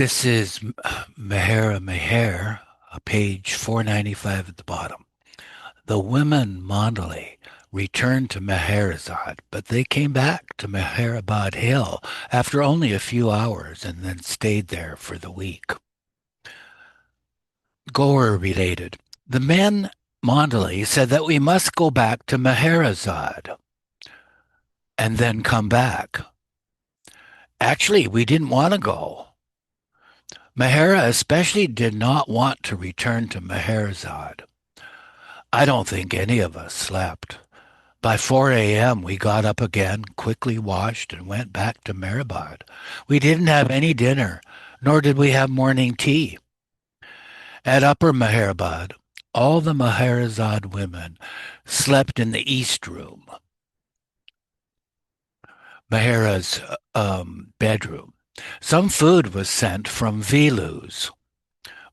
This is Mehera-Meher, page 495 at the bottom. The women Mandalay returned to Meherazad, but they came back to Meherabad Hill after only a few hours and then stayed there for the week. Gaur related. The men Mandalay said that we must go back to Meherazad and then come back. Actually, we didn't want to go. Mehera especially did not want to return to Meherazad. I don't think any of us slept. By 4 a.m., we got up again, quickly washed, and went back to Meherabad. We didn't have any dinner, nor did we have morning tea. At Upper Meherabad, all the Meherazad women slept in the East Room, Mehera's bedroom. Some food was sent from Vilu's.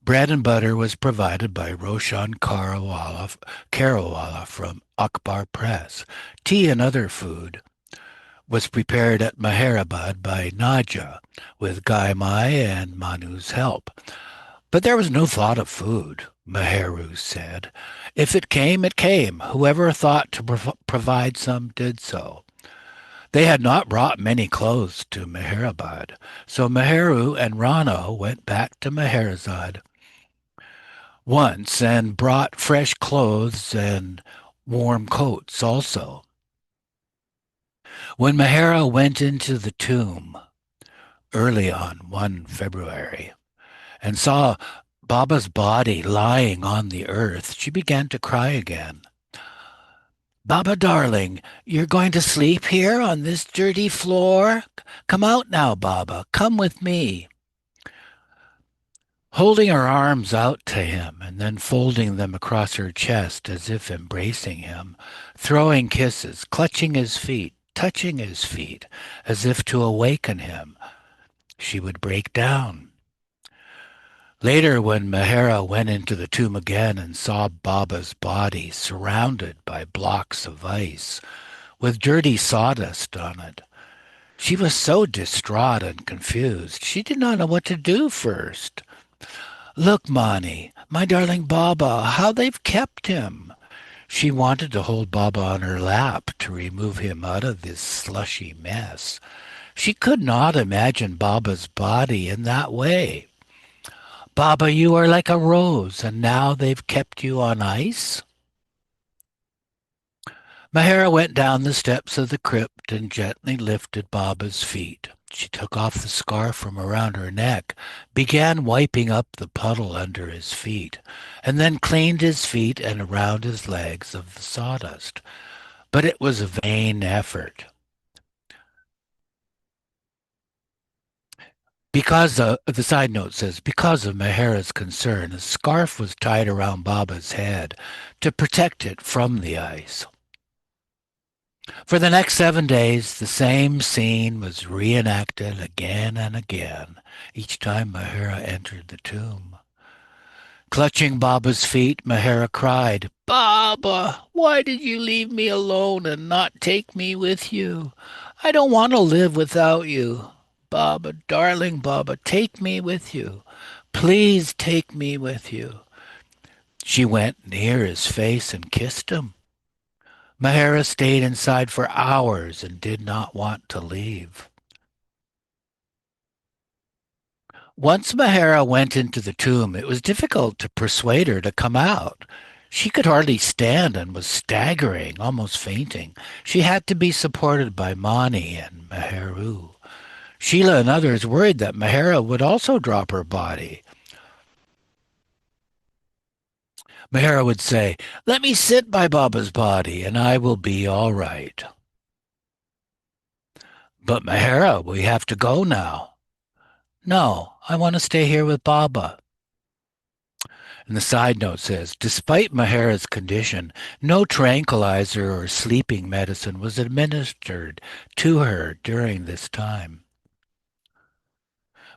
Bread and butter was provided by Roshan Karawala from Akbar Press. Tea and other food was prepared at Meherabad by Naja with Gai Mai and Manu's help. But there was no thought of food, Meheru said. If it came, it came. Whoever thought to provide some did so. They had not brought many clothes to Meherabad, so Meheru and Rana went back to Meherazad once and brought fresh clothes and warm coats also. When Mehera went into the tomb early on 1 February and saw Baba's body lying on the earth, she began to cry again. Baba, darling, you're going to sleep here on this dirty floor? Come out now, Baba. Come with me. Holding her arms out to him and then folding them across her chest as if embracing him, throwing kisses, clutching his feet, touching his feet as if to awaken him, she would break down. Later, when Mehera went into the tomb again and saw Baba's body surrounded by blocks of ice with dirty sawdust on it, she was so distraught and confused she did not know what to do first. Look, Mani, my darling Baba, how they've kept him. She wanted to hold Baba on her lap to remove him out of this slushy mess. She could not imagine Baba's body in that way. Baba, you are like a rose, and now they've kept you on ice? Mehera went down the steps of the crypt and gently lifted Baba's feet. She took off the scarf from around her neck, began wiping up the puddle under his feet, and then cleaned his feet and around his legs of the sawdust. But it was a vain effort. The side note says, because of Mehera's concern, a scarf was tied around Baba's head to protect it from the ice. For the next 7 days, the same scene was reenacted again and again, each time Mehera entered the tomb. Clutching Baba's feet, Mehera cried, Baba, why did you leave me alone and not take me with you? I don't want to live without you. Baba, darling Baba, take me with you. Please take me with you. She went near his face and kissed him. Mehera stayed inside for hours and did not want to leave. Once Mehera went into the tomb, it was difficult to persuade her to come out. She could hardly stand and was staggering, almost fainting. She had to be supported by Mani and Meheru. Sheila and others worried that Mehera would also drop her body. Mehera would say, let me sit by Baba's body and I will be all right. But Mehera, we have to go now. No, I want to stay here with Baba. And the side note says, despite Mehera's condition, no tranquilizer or sleeping medicine was administered to her during this time.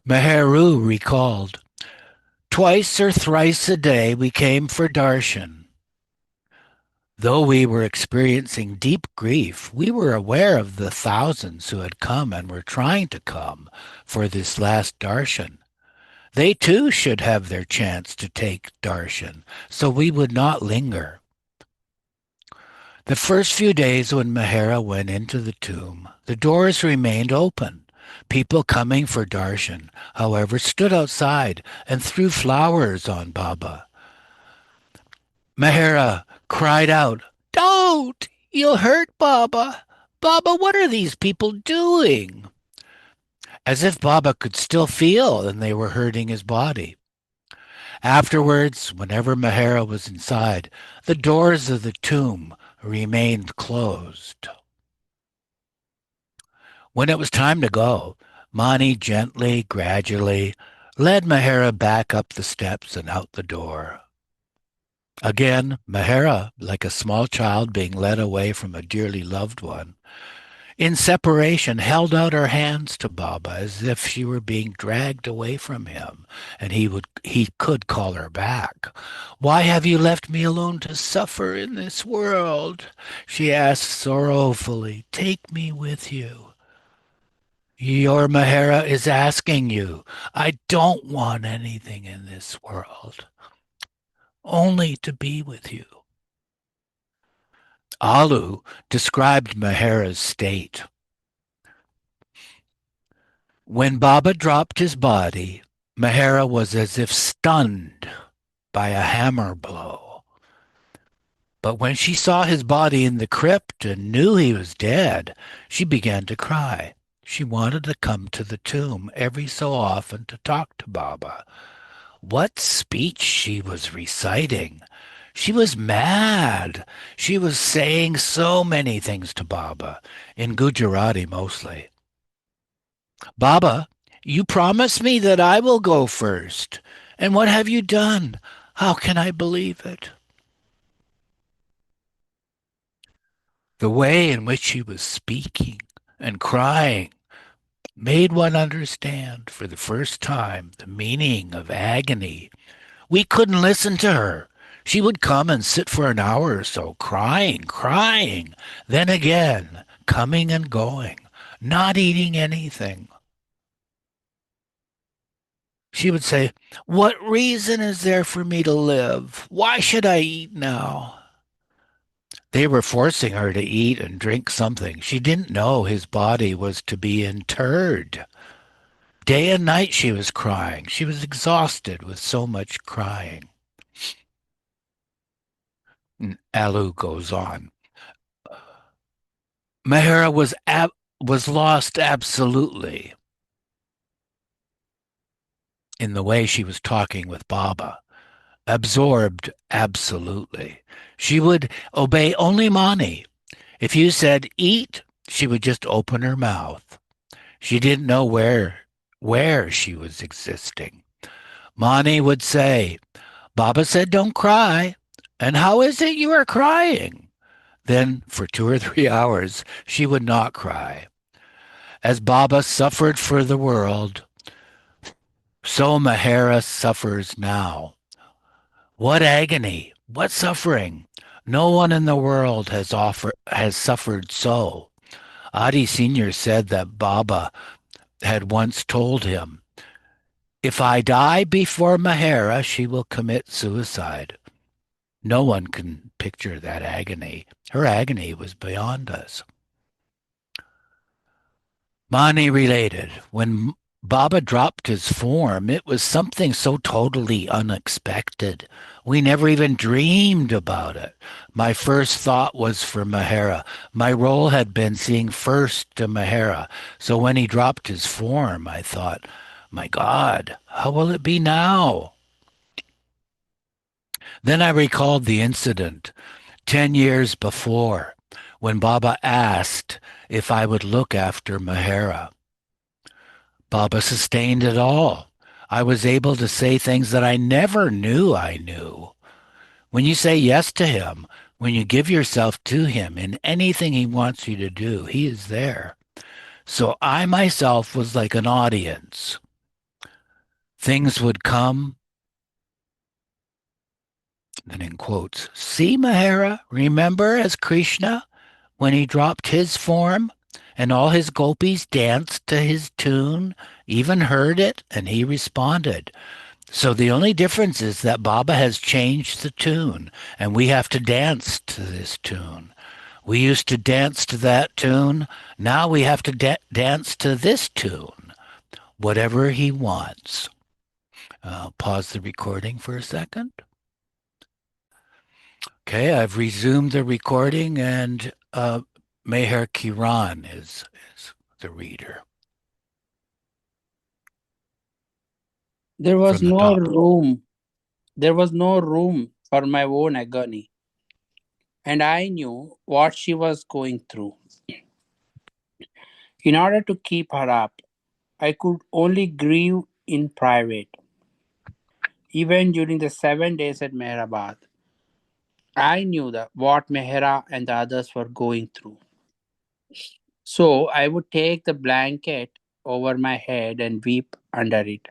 Meheru recalled, twice or thrice a day we came for darshan. Though we were experiencing deep grief, we were aware of the thousands who had come and were trying to come for this last darshan. They too should have their chance to take darshan, so we would not linger. The first few days when Mehera went into the tomb, the doors remained open. People coming for darshan, however, stood outside and threw flowers on Baba. Mehera cried out, "Don't! You'll hurt Baba! Baba, what are these people doing?" As if Baba could still feel and they were hurting his body. Afterwards, whenever Mehera was inside, the doors of the tomb remained closed. When it was time to go, Mani gently, gradually led Mehera back up the steps and out the door. Again, Mehera, like a small child being led away from a dearly loved one, in separation held out her hands to Baba as if she were being dragged away from him, and he could call her back. "Why have you left me alone to suffer in this world?" she asked sorrowfully. "Take me with you." "Your Mehera is asking you. I don't want anything in this world, only to be with you." Alu described Mehera's state. When Baba dropped his body, Mehera was as if stunned by a hammer blow. But when she saw his body in the crypt and knew he was dead, she began to cry. She wanted to come to the tomb every so often to talk to Baba. What speech she was reciting! She was mad. She was saying so many things to Baba, in Gujarati mostly. "Baba, you promised me that I will go first. And what have you done? How can I believe it?" The way in which she was speaking and crying made one understand for the first time the meaning of agony. We couldn't listen to her. She would come and sit for an hour or so, crying, crying, then again, coming and going, not eating anything. She would say, "What reason is there for me to live? Why should I eat now?" They were forcing her to eat and drink something. She didn't know his body was to be interred. Day and night she was crying. She was exhausted with so much crying. And Alu goes on. Mehera was lost absolutely in the way she was talking with Baba. Absorbed absolutely. She would obey only Mani. If you said eat, she would just open her mouth. She didn't know where she was existing. Mani would say, "Baba said don't cry. And how is it you are crying?" Then for 2 or 3 hours she would not cry. As Baba suffered for the world, so Mehera suffers now. What agony, what suffering! No one in the world has suffered so. Adi Sr. said that Baba had once told him, "If I die before Mehera, she will commit suicide." No one can picture that agony. Her agony was beyond us. Mani related, when Baba dropped his form, it was something so totally unexpected. We never even dreamed about it. My first thought was for Mehera. My role had been seeing first to Mehera. So when he dropped his form, I thought, my God, how will it be now? Then I recalled the incident 10 years before when Baba asked if I would look after Mehera. Baba sustained it all. I was able to say things that I never knew I knew. When you say yes to him, when you give yourself to him in anything he wants you to do, he is there. So I myself was like an audience. Things would come, then in quotes, "See, Mehera, remember as Krishna when he dropped his form? And all his gopis danced to his tune, even heard it, and he responded. So the only difference is that Baba has changed the tune, and we have to dance to this tune. We used to dance to that tune. Now we have to dance to this tune, whatever he wants. Pause the recording for a second. Okay, I've resumed the recording, and Meher Kiran is the reader There was from the no top. room. There was no room for my own agony, and I knew what she was going through. In order to keep her up, I could only grieve in private. Even during the 7 days at Meherabad, I knew that what Mehera and the others were going through. So I would take the blanket over my head and weep under it,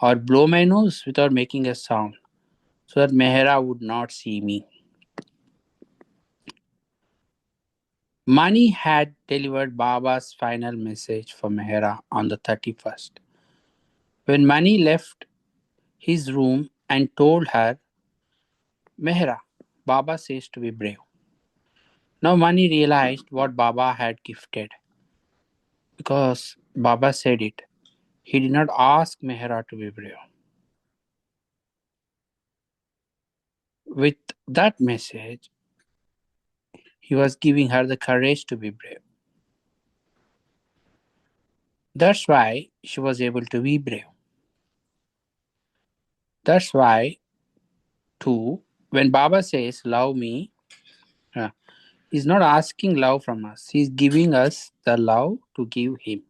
or blow my nose without making a sound, so that Mehera would not see me. Mani had delivered Baba's final message for Mehera on the 31st. When Mani left his room and told her, Mehera, Baba says to be brave. Now Mani realized what Baba had gifted because Baba said it. He did not ask Mehera to be brave. With that message, he was giving her the courage to be brave. That's why she was able to be brave. That's why, too, when Baba says, Love me, uh, he's not asking love from us. He's giving us the love to give him.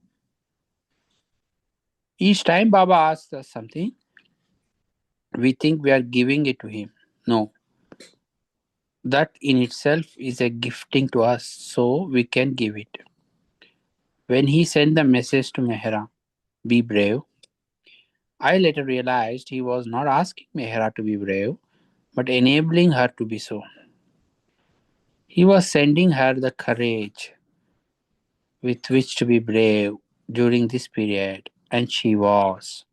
Each time Baba asks us something, we think we are giving it to him. No, that in itself is a gifting to us, so we can give it. When he sent the message to Mehera, be brave, I later realized he was not asking Mehera to be brave, but enabling her to be so. He was sending her the courage with which to be brave during this period, and she was.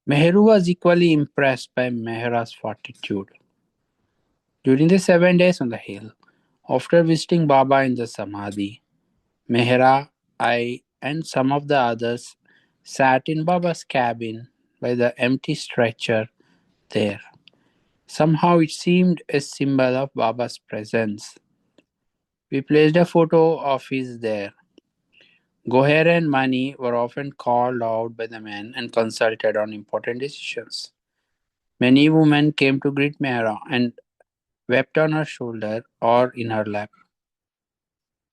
Meheru was equally impressed by Mehera's fortitude. During the 7 days on the hill, after visiting Baba in the Samadhi, Mehera, I, and some of the others sat in Baba's cabin by the empty stretcher there. Somehow it seemed a symbol of Baba's presence. We placed a photo of his there. Goher and Mani were often called out by the men and consulted on important decisions. Many women came to greet Mehra and wept on her shoulder or in her lap.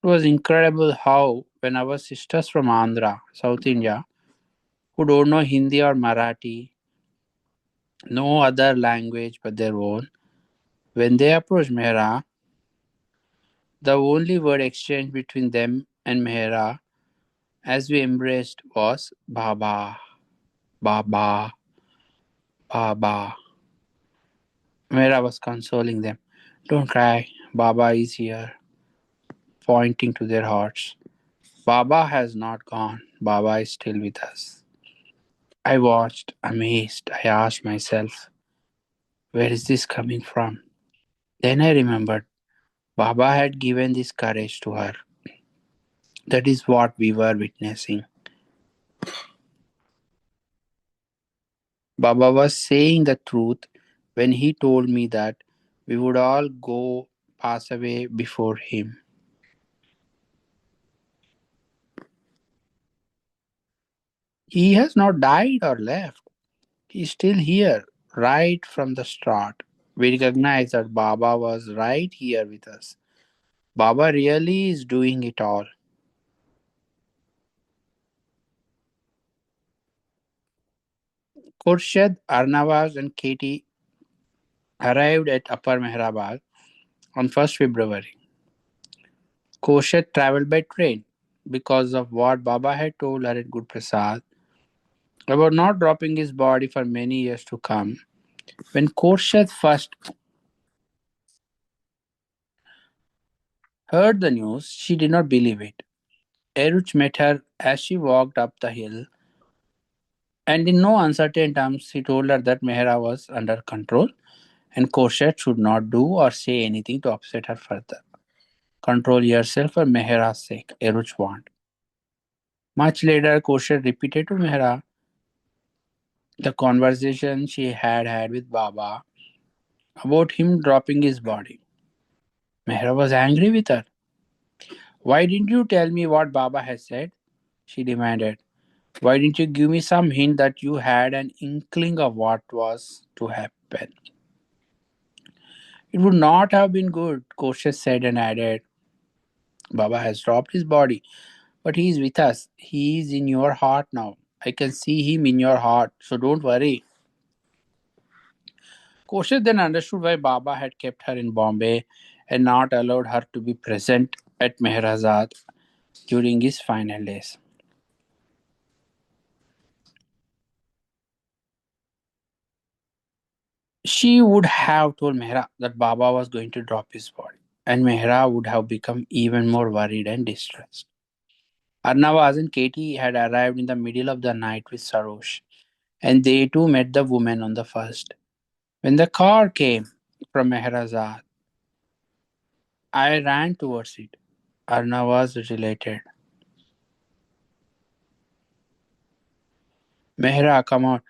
It was incredible how, when our sisters from Andhra, South India, who don't know Hindi or Marathi, no other language but their own, when they approached Mehra, the only word exchanged between them and Mehra as we embraced was Baba, Baba, Baba. Mehra was consoling them. Don't cry, Baba is here, pointing to their hearts. Baba has not gone, Baba is still with us. I watched, amazed. I asked myself, where is this coming from? Then I remembered Baba had given this courage to her. That is what we were witnessing. Baba was saying the truth when he told me that we would all go pass away before him. He has not died or left. He is still here, right from the start. We recognize that Baba was right here with us. Baba really is doing it all. Khurshid, Arnavaz, and Katie arrived at Upper Mehrabad on 1st February. Khurshid travelled by train because of what Baba had told her at Good Prasad about not dropping his body for many years to come. When Khurshid first heard the news, she did not believe it. Eruch met her as she walked up the hill, and in no uncertain terms, he told her that Mehra was under control and Korshet should not do or say anything to upset her further. Control yourself for Mehra's sake, Eruch warned. Much later, Korshet repeated to Mehra the conversation she had had with Baba about him dropping his body. Mehra was angry with her. Why didn't you tell me what Baba had said? She demanded. Why didn't you give me some hint that you had an inkling of what was to happen? It would not have been good, Korshet said and added. Baba has dropped his body, but he is with us. He is in your heart now. I can see him in your heart, so don't worry. Koshit then understood why Baba had kept her in Bombay and not allowed her to be present at Meherazad during his final days. She would have told Mehra that Baba was going to drop his body, and Mehra would have become even more worried and distressed. Arnavaz and Katie had arrived in the middle of the night with Sarosh, and they too met the woman on the first. When the car came from Meherazad, I ran towards it. Arnavaz related. Mehra, come on.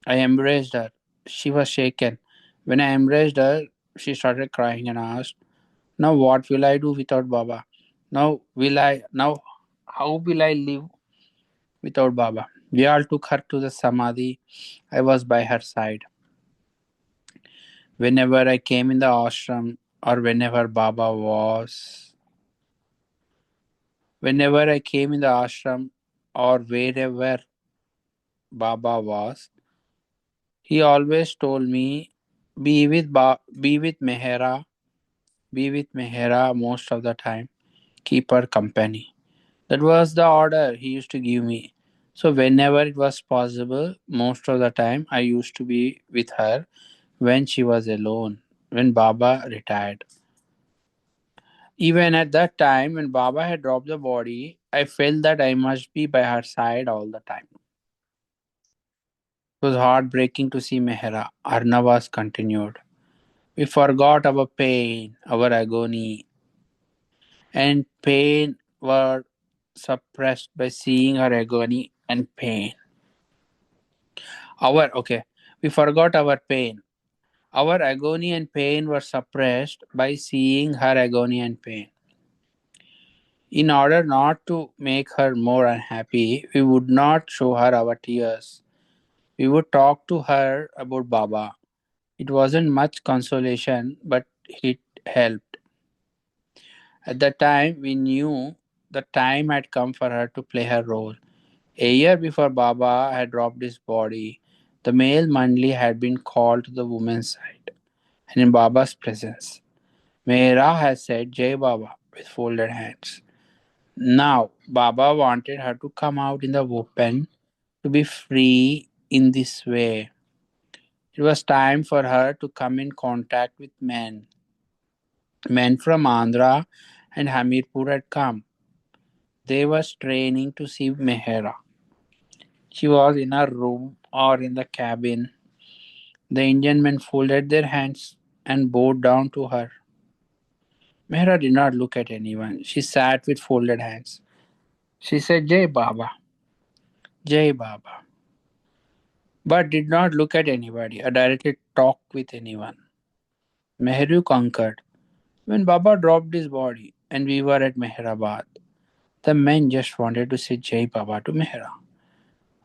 I embraced her. She was shaken. When I embraced her, she started crying and asked, now what will I do without Baba? Now how will I live without Baba? We all took her to the Samadhi. I was by her side. Whenever I came in the ashram or whenever I came in the ashram or wherever Baba was, he always told me, be with Mehera, be with Mehera most of the time, keep her company. That was the order he used to give me. So whenever it was possible, most of the time I used to be with her when she was alone, when Baba retired. Even at that time, when Baba had dropped the body, I felt that I must be by her side all the time. It was heartbreaking to see Mehera. Arnavas continued. We forgot our pain, our agony, and pain were suppressed by seeing her agony and pain. We forgot our pain. Our agony and pain were suppressed by seeing her agony and pain. In order not to make her more unhappy, we would not show her our tears. We would talk to her about Baba. It wasn't much consolation, but it helped. At that time, we knew the time had come for her to play her role. A year before Baba had dropped his body, the male Mandli had been called to the woman's side, and in Baba's presence, Mehra had said Jai Baba with folded hands. Now, Baba wanted her to come out in the open, to be free in this way. It was time for her to come in contact with men. Men from Andhra and Hamirpur had come. They were straining to see Mehera. She was in her room or in the cabin. The Indian men folded their hands and bowed down to her. Mehra did not look at anyone. She sat with folded hands. She said, Jai Baba, Jai Baba, but did not look at anybody or directly talk with anyone. Mehru conquered. When Baba dropped his body and we were at Meherabad, the men just wanted to say Jai Baba to Mehra.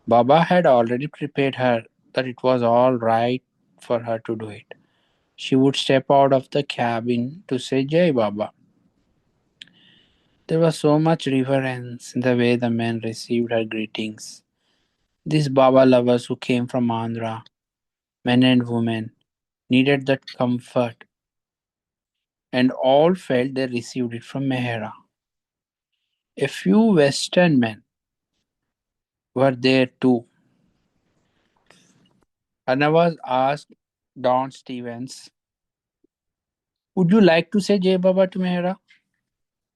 Baba had already prepared her that it was all right for her to do it. She would step out of the cabin to say Jai Baba. There was so much reverence in the way the men received her greetings. These Baba lovers who came from Andhra, men and women, needed that comfort, and all felt they received it from Mehera. A few Western men were there too. Anavaz asked Don Stevens, would you like to say Jai Baba to Mehera?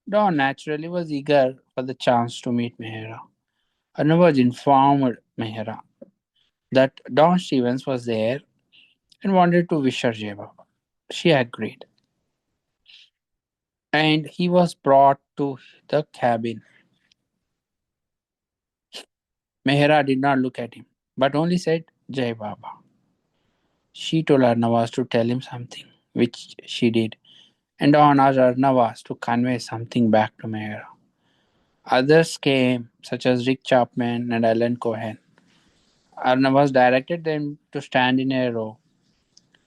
Don naturally was eager for the chance to meet Mehera. Arnavaz informed Mehera that Don Stevens was there and wanted to wish her Jai Baba. She agreed, and he was brought to the cabin. Mehera did not look at him, but only said Jai Baba. She told Arnavaz to tell him something, which she did, and Don asked Arnavaz to convey something back to Mehera. Others came, such as Rick Chapman and Alan Cohen. Arnavaz directed them to stand in a row.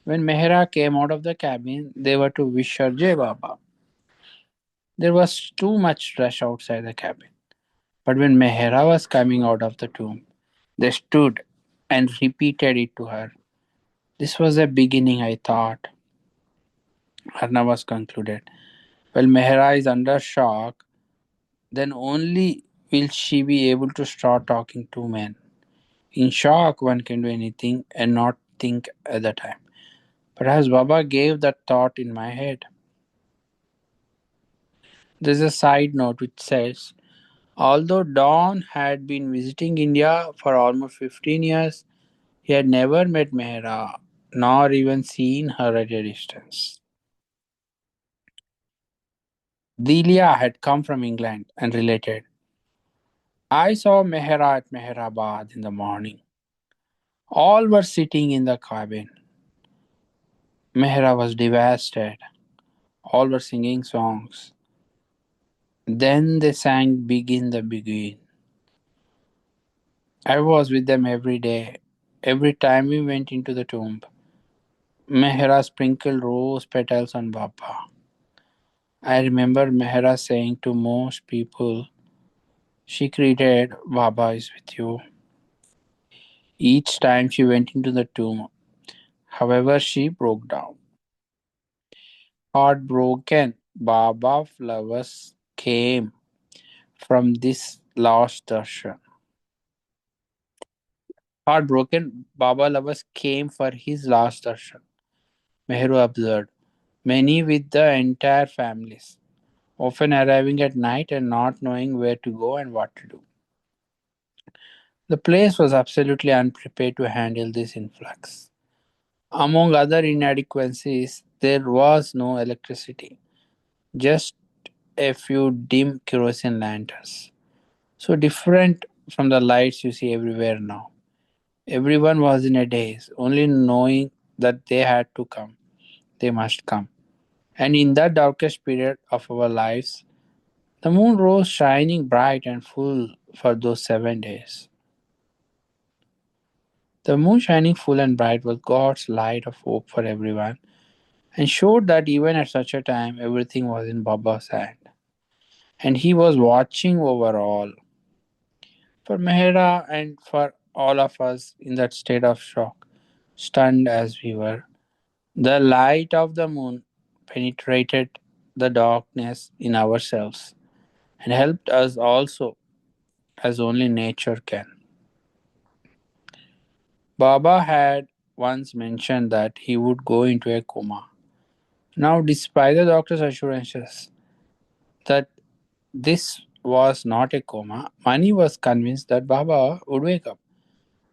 When Mehera came out of the cabin, they were to wish her Jai Baba. There was too much rush outside the cabin. But when Mehera was coming out of the tomb, they stood and repeated it to her. This was a beginning, I thought, Arnavaz concluded. Well, Mehera is under shock, then only will she be able to start talking to men. In shock, one can do anything and not think at the time. Perhaps Baba gave that thought in my head. There's a side note which says, although Don had been visiting India for almost 15 years, he had never met Mehra, nor even seen her at a distance. Delia had come from England and related, I saw Mehra at Meherabad in the morning. All were sitting in the cabin. Mehra was devastated. All were singing songs. Then they sang Begin the Begin. I was with them every day. Every time we went into the tomb, Mehra sprinkled rose petals on Baba. I remember Mehra saying to most people, she greeted, Baba is with you. Each time she went into the tomb, however, she broke down. Heartbroken, Baba flowers came from this last darshan. Heartbroken, Baba lovers came for his last darshan. Mehru observed, many with the entire families, often arriving at night and not knowing where to go and what to do. The place was absolutely unprepared to handle this influx. Among other inadequacies, there was no electricity, just a few dim kerosene lanterns. So different from the lights you see everywhere now. Everyone was in a daze, only knowing that they had to come. They must come. And in that darkest period of our lives, the moon rose shining bright and full for those 7 days. The moon shining full and bright was God's light of hope for everyone and showed that even at such a time everything was in Baba's hand. And he was watching over all. For Mehra and for all of us in that state of shock, stunned as we were, the light of the moon penetrated the darkness in ourselves and helped us also as only nature can. Baba had once mentioned that he would go into a coma. Now, despite the doctor's assurances that this was not a coma, Mani was convinced that Baba would wake up.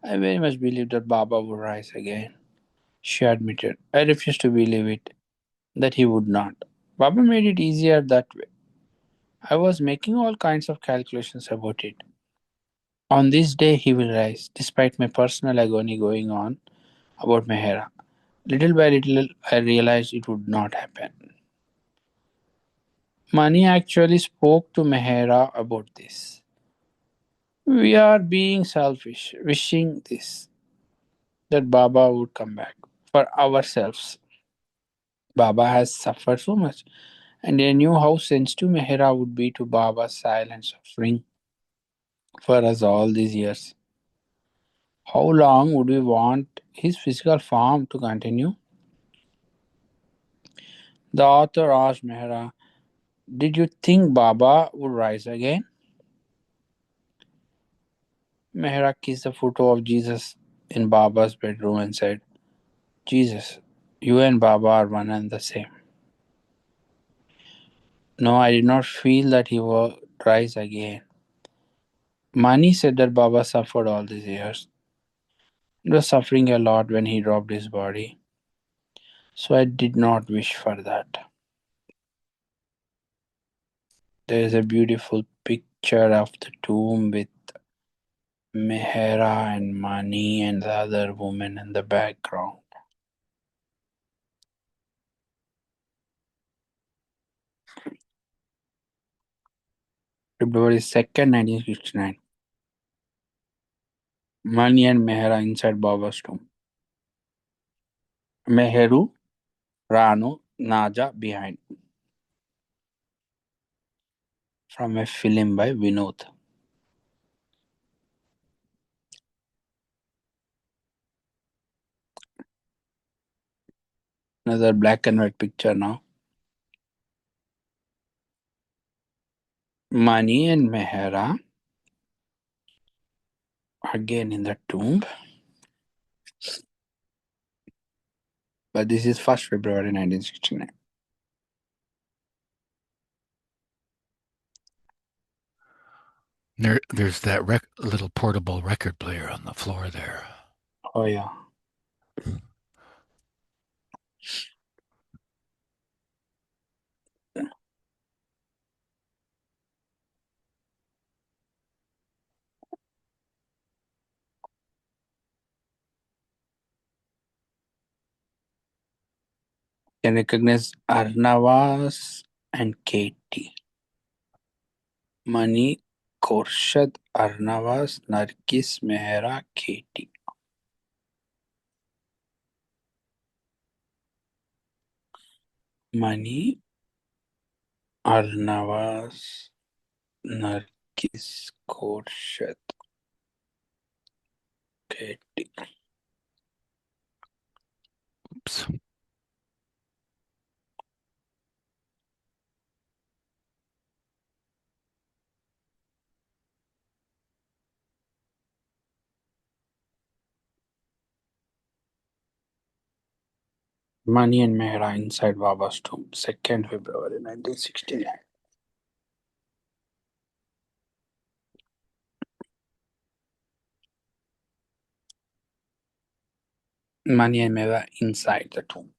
I very much believed that Baba would rise again, she admitted. I refused to believe it, that he would not. Baba made it easier that way. I was making all kinds of calculations about it. On this day he will rise, despite my personal agony going on about Mehera. Little by little, I realized it would not happen. Mani actually spoke to Mehera about this. We are being selfish, wishing this, that Baba would come back for ourselves. Baba has suffered so much, and I knew how sensitive Mehera would be to Baba's silent suffering for us all these years. How long would we want his physical form to continue? The author asked Mehera, did you think Baba would rise again? Mehra kissed the photo of Jesus in Baba's bedroom and said, Jesus, you and Baba are one and the same. No, I did not feel that he would rise again. Mani said that Baba suffered all these years. He was suffering a lot when he dropped his body. So I did not wish for that. There is a beautiful picture of the tomb with Mehera and Mani and the other woman in the background. February 2nd, 1969. Mani and Mehera inside Baba's tomb. Meheru, Rano, Naja behind. From a film by Vinod. Another black and white picture now. Mani and Mehera again in the tomb. But this is 1st February 1969. There's that little portable record player on the floor there. Oh, yeah. Can recognize Arnavas and Katie. Mani, Khorshad, Arnavas, Nargis, Mehera, Katie. Mani, Arnavas, Nargis, Khorshad, Katie. Oops. Mani and Mehra inside Baba's tomb, 2nd February 1969. Mani and Mehra inside the tomb.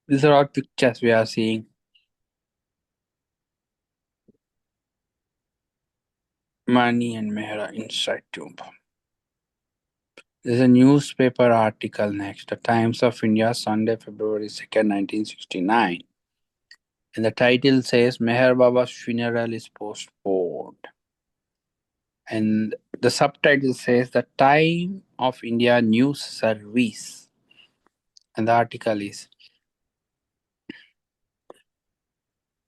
These are all pictures we are seeing. Mani and Mehra inside tomb. There's a newspaper article next, the Times of India, Sunday, February 2nd, 1969. And the title says Meher Baba's funeral is postponed. And the subtitle says the Time of India News Service. And the article is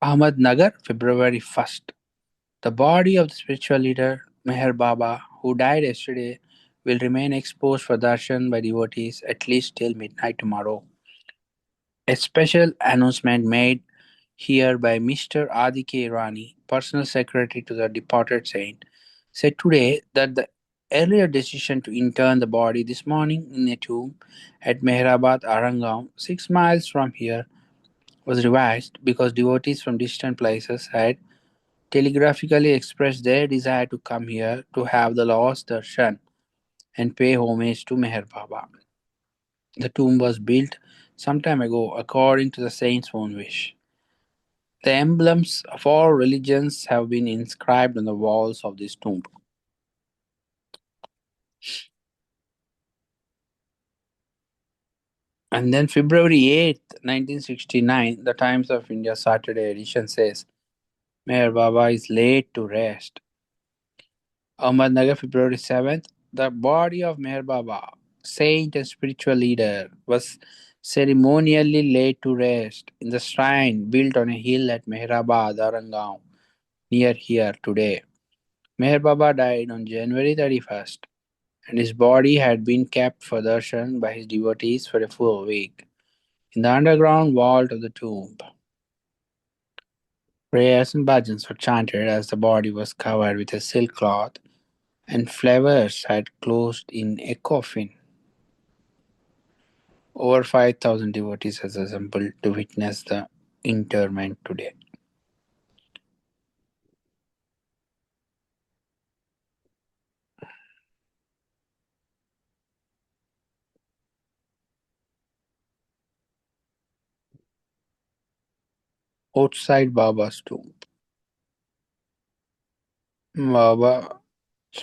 Ahmednagar, February 1st. The body of the spiritual leader Meher Baba, who died yesterday, will remain exposed for darshan by devotees at least till midnight tomorrow. A special announcement made here by Mr. Adike Irani, personal secretary to the departed saint, said today that the earlier decision to intern the body this morning in a tomb at Mehrabad Arangam, 6 miles from here, was revised because devotees from distant places had telegraphically expressed their desire to come here to have the Lord's darshan and pay homage to Meher Baba. The tomb was built some time ago according to the saint's own wish. The emblems of all religions have been inscribed on the walls of this tomb. And then February 8th, 1969, the Times of India Saturday edition says, Meher Baba is laid to rest. Ahmednagar, February 7th, the body of Meher Baba, saint and spiritual leader, was ceremonially laid to rest in the shrine built on a hill at Mehrabad, Auranggaon, near here today. Meher Baba died on January 31st, and his body had been kept for darshan by his devotees for a full week in the underground vault of the tomb. Prayers and bhajans were chanted as the body was covered with a silk cloth and flowers had closed in a coffin. Over 5,000 devotees has assembled to witness the interment today. Outside Baba's tomb. Baba's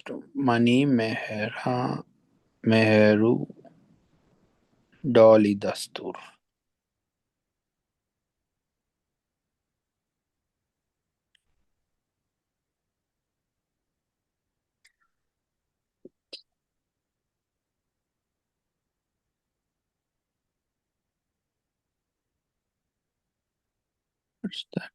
tomb. Mani Mehera Meheru Dolly Dastur. What's that?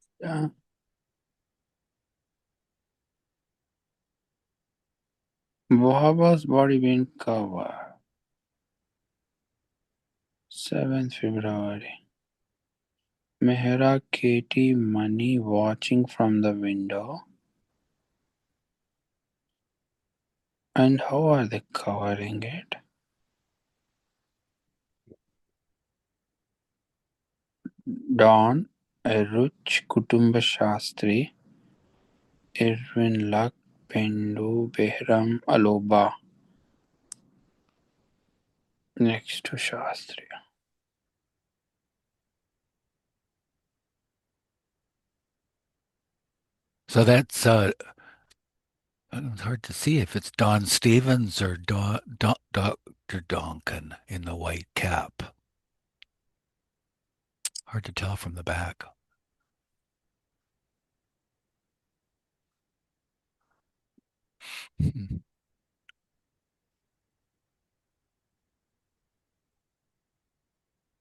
Baba's body being covered. 7th February. Mehera Katie Mani watching from the window. And how are they covering it? Dawn, Eruch Kutumba Shastri, Irwin Luck, Pendu, Behram, Aloba. Next to Shastri. So that's it's hard to see if it's Don Stevens or Dr. Donkin in the white cap. Hard to tell from the back. Hmm.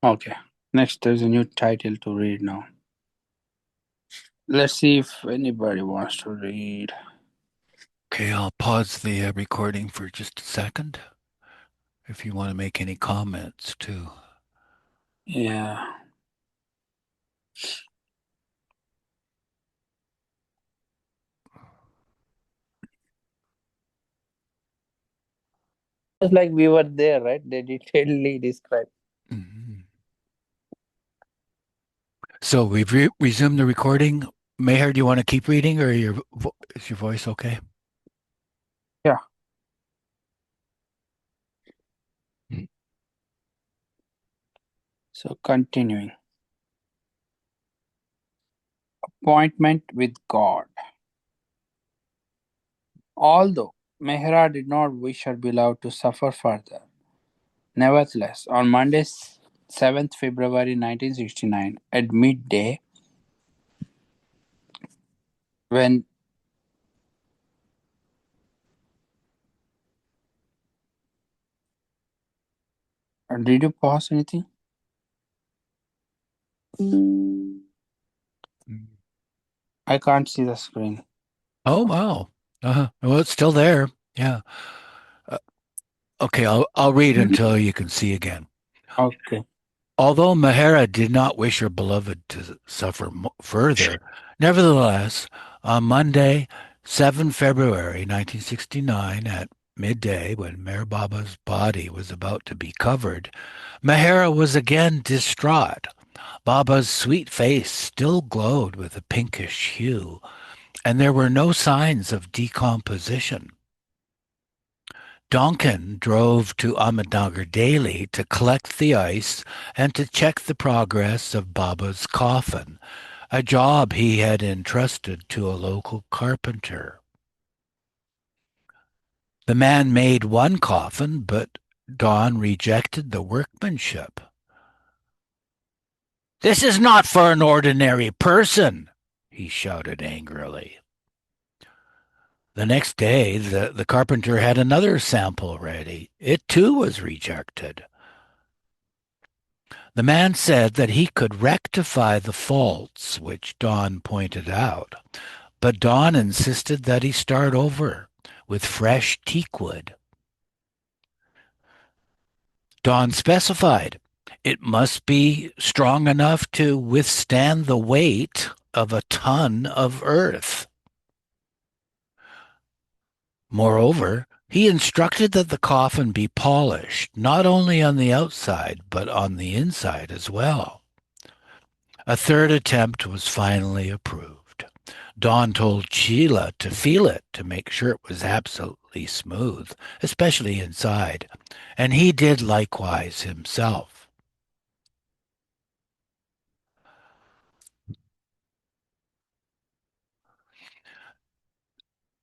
Okay. Next, there's a new title to read now. Let's see if anybody wants to read. Okay, I'll pause the recording for just a second if you want to make any comments too. Yeah. It's like we were there, right? They detailedly described. Mhm. So we've resumed the recording. Meher, do you want to keep reading, or is your voice okay? Yeah. Mm. So continuing. Appointment with God. Although Mehra did not wish her beloved to suffer further, nevertheless, on Monday, 7th February 1969, at midday, when did you pause anything? I can't see the screen. Oh wow. Well, it's still there. Yeah. Uh, okay, I'll read until you can see again. Okay. Although Mehera did not wish her beloved to suffer further, nevertheless, on Monday, 7 February 1969, at midday, when Meher Baba's body was about to be covered, Mehera was again distraught. Baba's sweet face still glowed with a pinkish hue, and there were no signs of decomposition. Donkin drove to Ahmednagar daily to collect the ice and to check the progress of Baba's coffin, a job he had entrusted to a local carpenter. The man made one coffin, but Don rejected the workmanship. "This is not for an ordinary person," he shouted angrily. The next day, the carpenter had another sample ready. It too was rejected. The man said that he could rectify the faults which Don pointed out, but Don insisted that he start over with fresh teakwood. Don specified it must be strong enough to withstand the weight of a ton of earth. Moreover, he instructed that the coffin be polished, not only on the outside, but on the inside as well. A third attempt was finally approved. Dawn told Sheila to feel it to make sure it was absolutely smooth, especially inside, and he did likewise himself.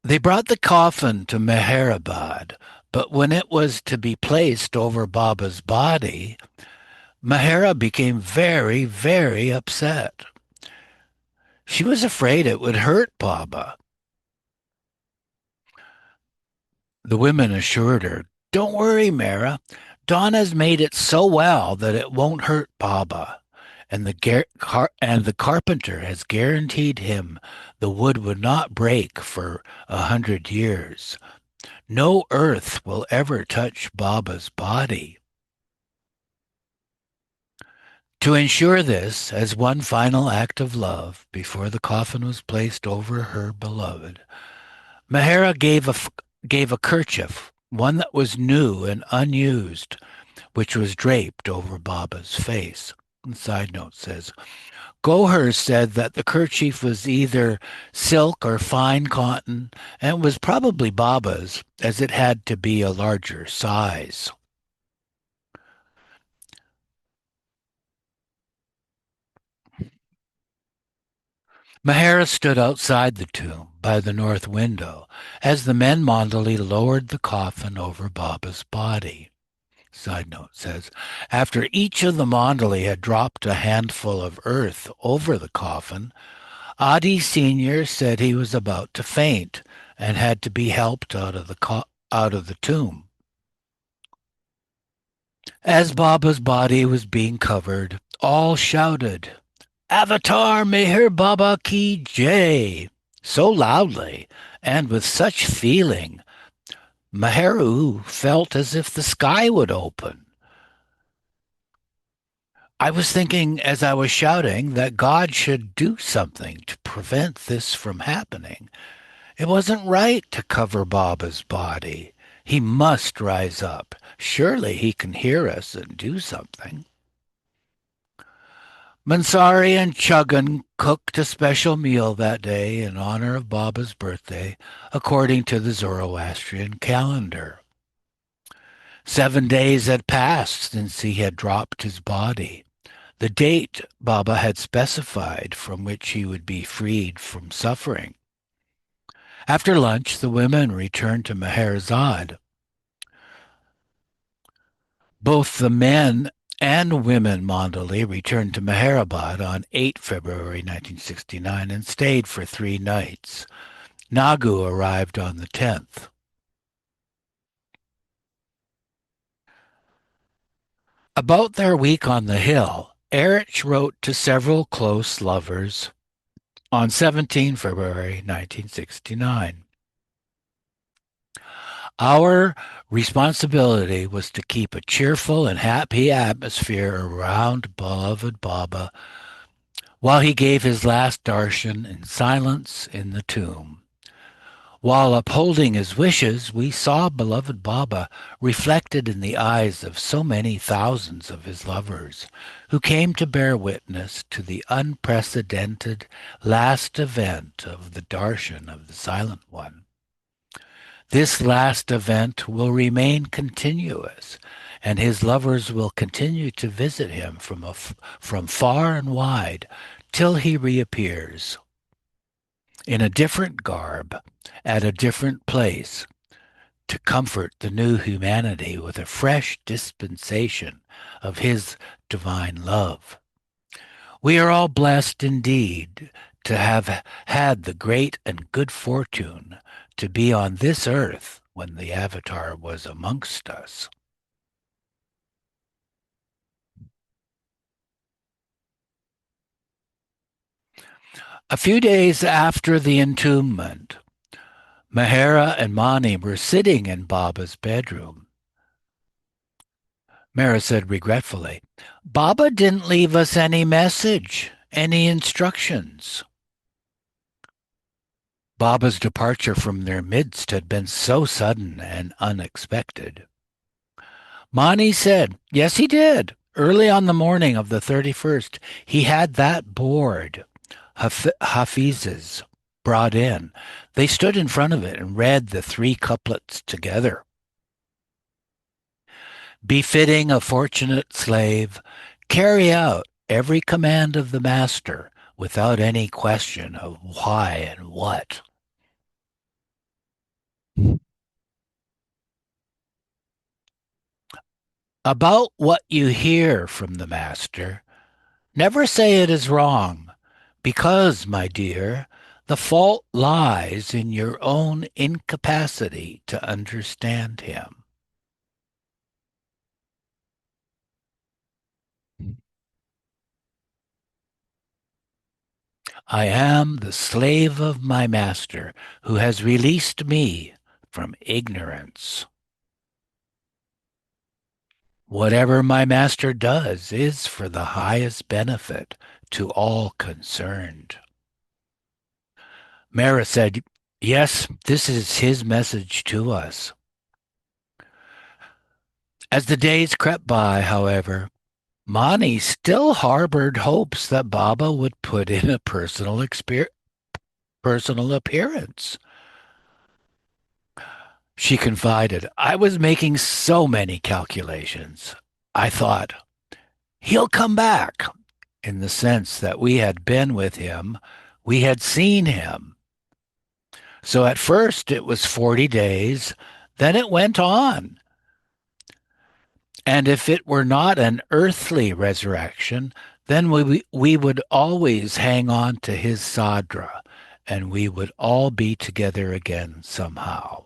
They brought the coffin to Meherabad, but when it was to be placed over Baba's body, Mehera became very, very upset. She was afraid it would hurt Baba. The women assured her, "Don't worry, Mera. Dawn has made it so well that it won't hurt Baba. And the carpenter has guaranteed him the wood would not break for 100 years. No earth will ever touch Baba's body." To ensure this, as one final act of love, before the coffin was placed over her beloved, Mehera gave a kerchief, one that was new and unused, which was draped over Baba's face. The side note says, Goher said that the kerchief was either silk or fine cotton, and was probably Baba's, as it had to be a larger size. Mehera stood outside the tomb by the north window as the men Mandali lowered the coffin over Baba's body. Side note says, after each of the Mandali had dropped a handful of earth over the coffin, Adi Sr. said he was about to faint and had to be helped out of the tomb. As Baba's body was being covered, all shouted, Avatar Meher Baba Ki Jai, so loudly and with such feeling, Meheru felt as if the sky would open. I was thinking as I was shouting that God should do something to prevent this from happening. It wasn't right to cover Baba's body. He must rise up. Surely he can hear us and do something. Mansari and Chuggan cooked a special meal that day in honor of Baba's birthday, according to the Zoroastrian calendar. 7 days had passed since he had dropped his body, the date Baba had specified from which he would be freed from suffering. After lunch, the women returned to Meherzad. Both the men and women Mandali returned to Meherabad on 8 February 1969 and stayed for 3 nights. Nagu arrived on the 10th. About their week on the hill, Erich wrote to several close lovers on 17 February 1969. Our responsibility was to keep a cheerful and happy atmosphere around beloved Baba while he gave his last darshan in silence in the tomb. While upholding his wishes, we saw beloved Baba reflected in the eyes of so many thousands of his lovers who came to bear witness to the unprecedented last event of the darshan of the Silent One. This last event will remain continuous, and his lovers will continue to visit him from far and wide till he reappears in a different garb at a different place to comfort the new humanity with a fresh dispensation of his divine love. We are all blessed indeed to have had the great and good fortune to be on this earth when the Avatar was amongst us. A few days after the entombment, Mehera and Mani were sitting in Baba's bedroom. Mehera said regretfully, Baba didn't leave us any message, any instructions. Baba's departure from their midst had been so sudden and unexpected. Mani said, Yes, he did. Early on the morning of the 31st, he had that board, Hafiz's, brought in. They stood in front of it and read the three couplets together. Befitting a fortunate slave, carry out every command of the master without any question of why and what. About what you hear from the master, never say it is wrong, because, my dear, the fault lies in your own incapacity to understand him. I am the slave of my master who has released me from ignorance. Whatever my master does is for the highest benefit to all concerned. Mehera said, yes, this is his message to us. As the days crept by, however, Mani still harbored hopes that Baba would put in a personal appearance. She confided, I was making so many calculations. I thought, he'll come back, in the sense that we had been with him, we had seen him. So at first it was 40 days, then it went on. And if it were not an earthly resurrection, then we would always hang on to his sadra, and we would all be together again somehow.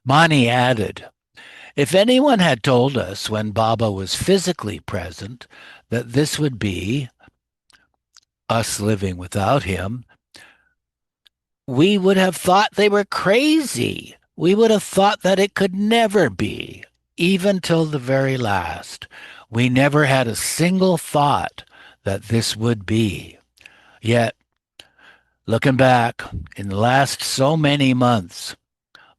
Mani added, if anyone had told us when Baba was physically present that this would be us living without him, we would have thought they were crazy. We would have thought that it could never be, even till the very last. We never had a single thought that this would be. Yet, looking back, in the last so many months,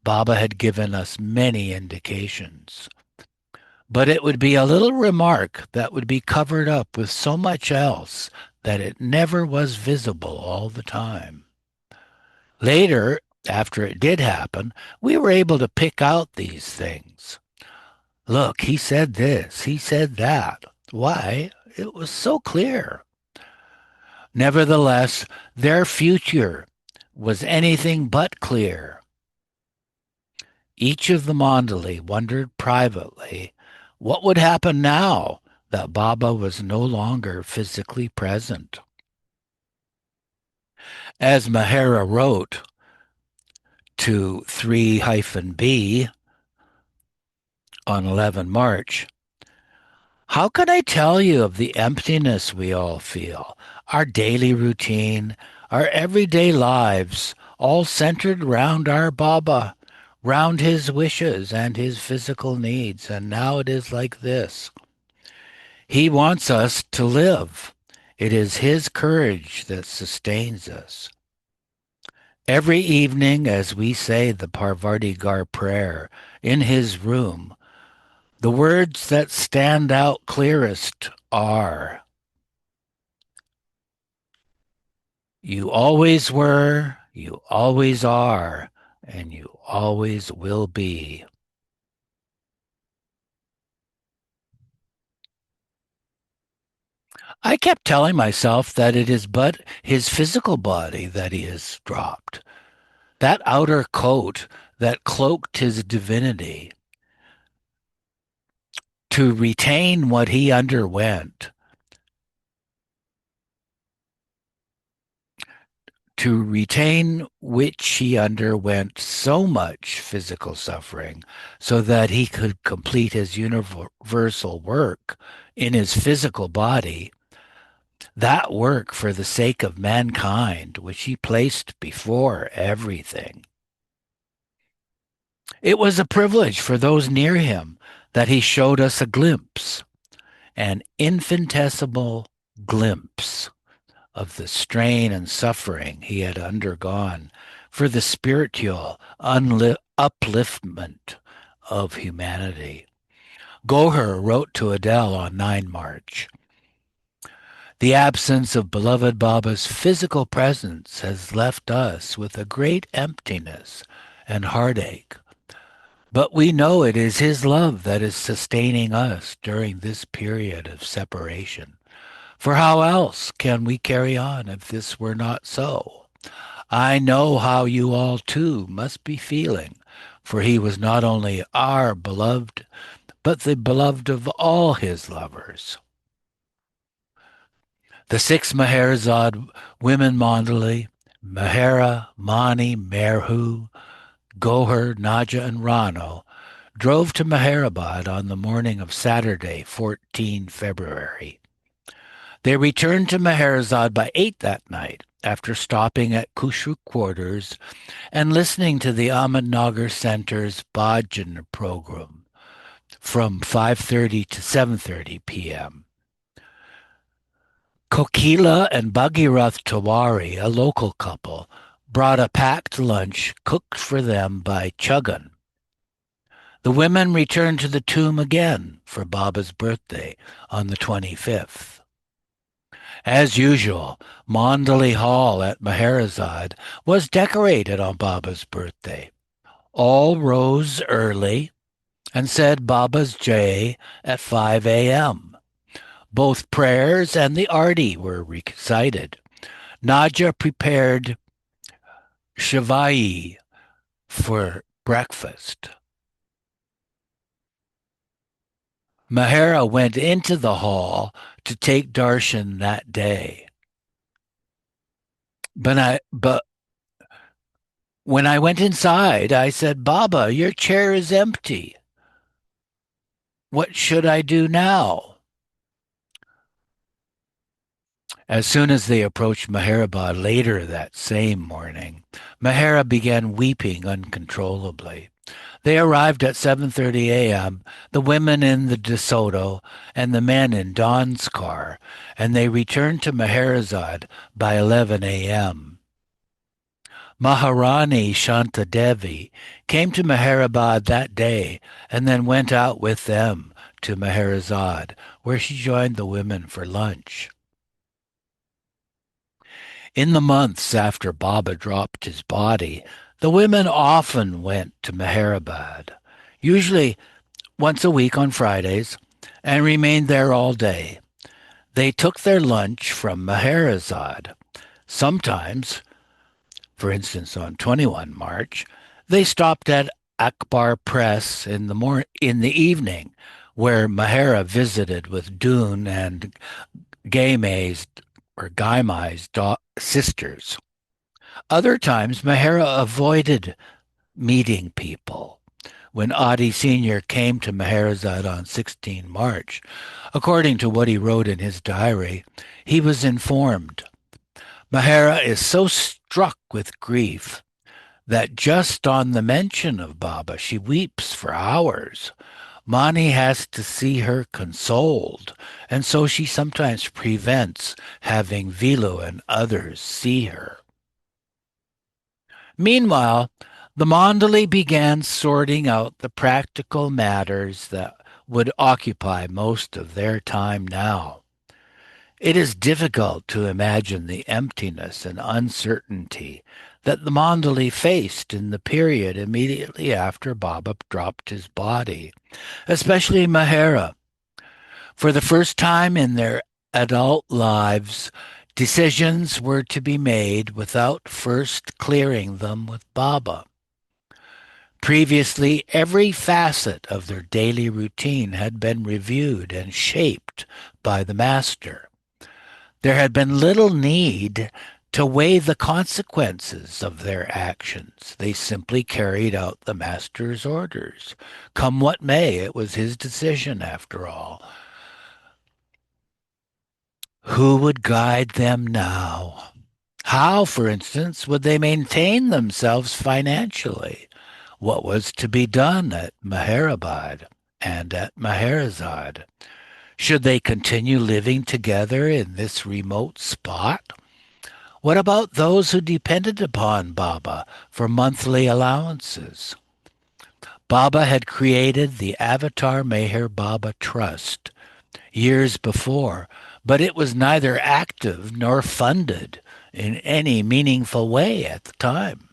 Baba had given us many indications. But it would be a little remark that would be covered up with so much else that it never was visible all the time. Later, after it did happen, we were able to pick out these things. Look, he said this, he said that. Why? It was so clear. Nevertheless, their future was anything but clear. Each of the Mandali wondered privately what would happen now that Baba was no longer physically present. As Mehera wrote to 3-B on 11 March, how can I tell you of the emptiness we all feel? Our daily routine, our everyday lives, all centered round our Baba, round his wishes and his physical needs. And now it is like this. He wants us to live. It is his courage that sustains us. Every evening, as we say the Parvartigar prayer in his room, the words that stand out clearest are, you always were, you always are, and you always will be. I kept telling myself that it is but his physical body that he has dropped, that outer coat that cloaked his divinity, to retain what he underwent, to retain which he underwent so much physical suffering so that he could complete his universal work in his physical body, that work for the sake of mankind, which he placed before everything. It was a privilege for those near him that he showed us a glimpse, an infinitesimal glimpse of the strain and suffering he had undergone for the spiritual upliftment of humanity. Goher wrote to Adele on 9 March. The absence of beloved Baba's physical presence has left us with a great emptiness and heartache. But we know it is his love that is sustaining us during this period of separation. For how else can we carry on if this were not so? I know how you all too must be feeling, for he was not only our beloved, but the beloved of all his lovers. The six Meherazad women Mandali, Mehera, Mani, Merhu, Gohar, Naja, and Rano, drove to Meherabad on the morning of Saturday, 14 February. They returned to Meherazad by 8 that night, after stopping at Kushru quarters and listening to the Ahmednagar Center's Bhajan program from 5:30 to 7:30 p.m. Kokila and Bhagirath Tawari, a local couple, brought a packed lunch cooked for them by Chuggan. The women returned to the tomb again for Baba's birthday on the 25th. As usual, Mandali Hall at Meherazad was decorated on Baba's birthday. All rose early and said Baba's Jai at 5 a.m. Both prayers and the arti were recited. Naja prepared Shivai for breakfast. Mehera went into the hall to take darshan that day. But when I went inside, I said, Baba, your chair is empty. What should I do now? As soon as they approached Meherabad later that same morning, Mehera began weeping uncontrollably. They arrived at 7:30 a.m., the women in the DeSoto and the men in Don's car, and they returned to Meherazad by 11 a.m. Maharani Shantadevi came to Meherabad that day and then went out with them to Meherazad, where she joined the women for lunch. In the months after Baba dropped his body, the women often went to Meherabad, usually once a week on Fridays, and remained there all day. They took their lunch from Meherazad. Sometimes, for instance on 21 March, they stopped at Akbar Press in the evening, where Mehera visited with Doon and Gaimai's sisters. Other times, Mehera avoided meeting people. When Adi Sr. came to Meherazad on 16 March, according to what he wrote in his diary, he was informed. Mehera is so struck with grief that just on the mention of Baba, she weeps for hours. Mani has to see her consoled, and so she sometimes prevents having Vilu and others see her. Meanwhile, the Mandali began sorting out the practical matters that would occupy most of their time now. It is difficult to imagine the emptiness and uncertainty that the Mandali faced in the period immediately after Baba dropped his body, especially Mehera. For the first time in their adult lives, decisions were to be made without first clearing them with Baba. Previously, every facet of their daily routine had been reviewed and shaped by the master. There had been little need to weigh the consequences of their actions. They simply carried out the master's orders. Come what may, it was his decision after all. Who would guide them now? How, for instance, would they maintain themselves financially? What was to be done at Meherabad and at Meherazad? Should they continue living together in this remote spot? What about those who depended upon Baba for monthly allowances? Baba had created the Avatar Meher Baba Trust years before, but it was neither active nor funded in any meaningful way at the time.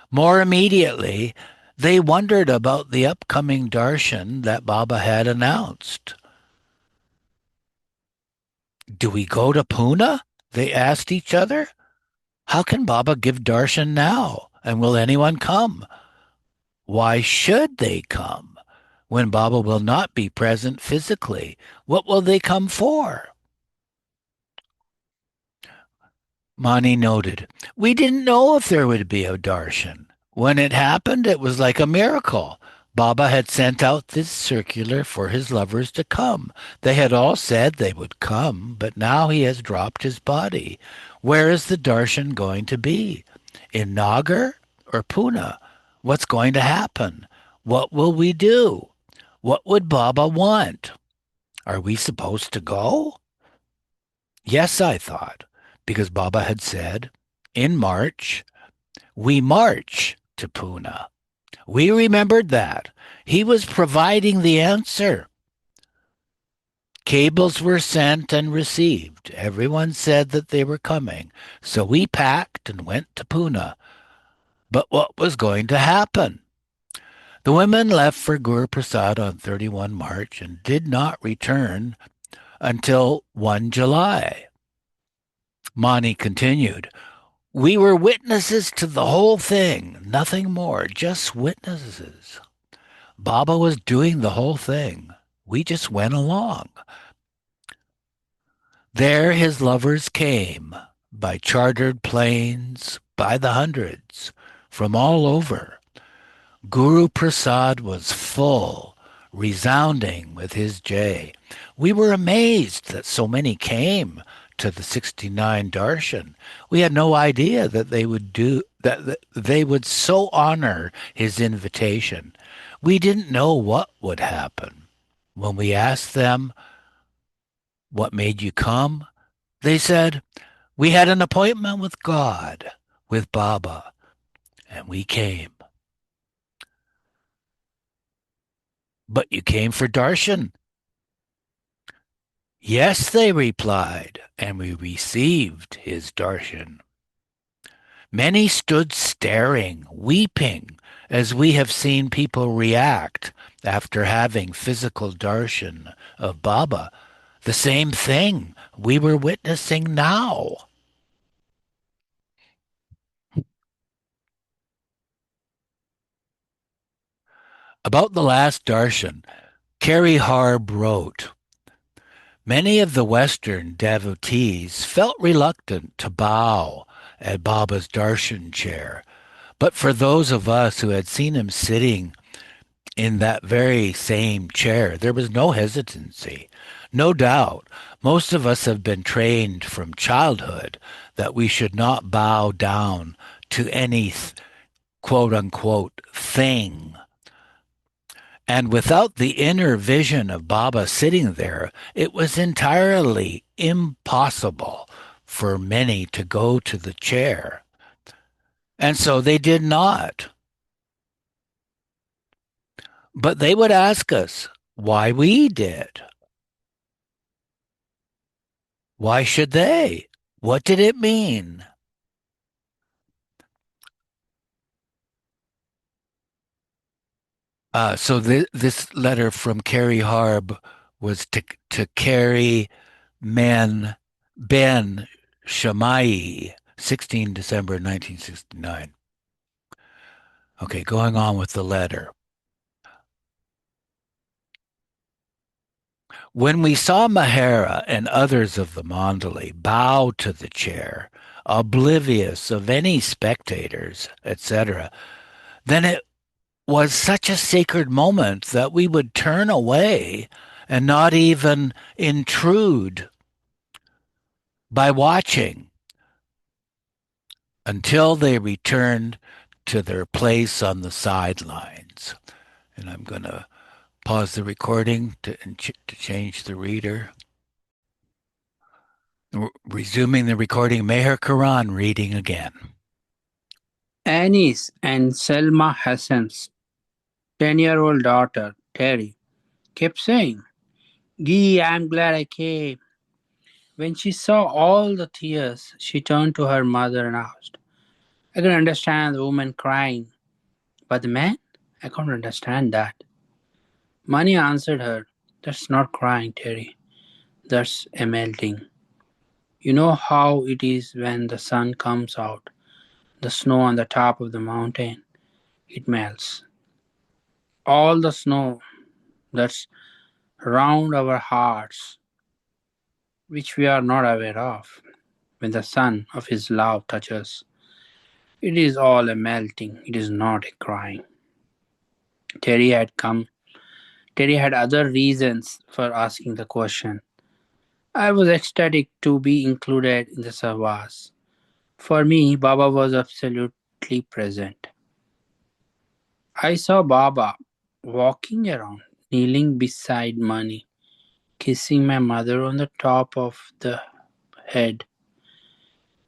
More immediately, they wondered about the upcoming darshan that Baba had announced. Do we go to Pune? They asked each other. How can Baba give darshan now? And will anyone come? Why should they come when Baba will not be present physically? What will they come for? Mani noted, we didn't know if there would be a darshan. When it happened, it was like a miracle. Baba had sent out this circular for his lovers to come. They had all said they would come, but now he has dropped his body. Where is the darshan going to be? In Nagar or Pune? What's going to happen? What will we do? What would Baba want? Are we supposed to go? Yes, I thought, because Baba had said, in March, we march to Pune. We remembered that. He was providing the answer. Cables were sent and received. Everyone said that they were coming. So we packed and went to Pune. But what was going to happen? The women left for Guru Prasad on 31 March and did not return until 1 July. Mani continued, we were witnesses to the whole thing, nothing more, just witnesses. Baba was doing the whole thing. We just went along. There his lovers came, by chartered planes, by the hundreds, from all over. Guru Prasad was full, resounding with his jay. We were amazed that so many came to the 69 darshan. We had no idea that they would so honor his invitation. We didn't know what would happen. When we asked them, what made you come? They said, we had an appointment with God, with Baba, and we came. But you came for darshan? Yes, they replied, and we received his darshan. Many stood staring, weeping, as we have seen people react after having physical darshan of Baba. The same thing we were witnessing now. About the last darshan, Carrie Harb wrote, many of the Western devotees felt reluctant to bow at Baba's darshan chair, but for those of us who had seen him sitting in that very same chair, there was no hesitancy. No doubt, most of us have been trained from childhood that we should not bow down to any quote unquote thing. And without the inner vision of Baba sitting there, it was entirely impossible for many to go to the chair. And so they did not. But they would ask us why we did. Why should they? What did it mean? This letter from Carrie Harb was to Carrie Men Ben Shammai, 16 December 1969. Okay, going on with the letter. When we saw Mehera and others of the Mandali bow to the chair, oblivious of any spectators, etc., then it was such a sacred moment that we would turn away and not even intrude by watching until they returned to their place on the sidelines. And I'm going to pause the recording to change the reader. Resuming the recording, Meher Quran reading again. Anis and Selma Hassans 10-year-old daughter, Terry, kept saying, Gee, I'm glad I came. When she saw all the tears, she turned to her mother and asked, I can understand the woman crying, but the man? I can't understand that. Money answered her, That's not crying, Terry. That's a melting. You know how it is when the sun comes out, the snow on the top of the mountain, it melts. All the snow that's round our hearts, which we are not aware of, when the sun of his love touches, it is all a melting, it is not a crying. Terry had come. Terry had other reasons for asking the question. I was ecstatic to be included in the Savas. For me, Baba was absolutely present. I saw Baba walking around, kneeling beside Mani, kissing my mother on the top of the head,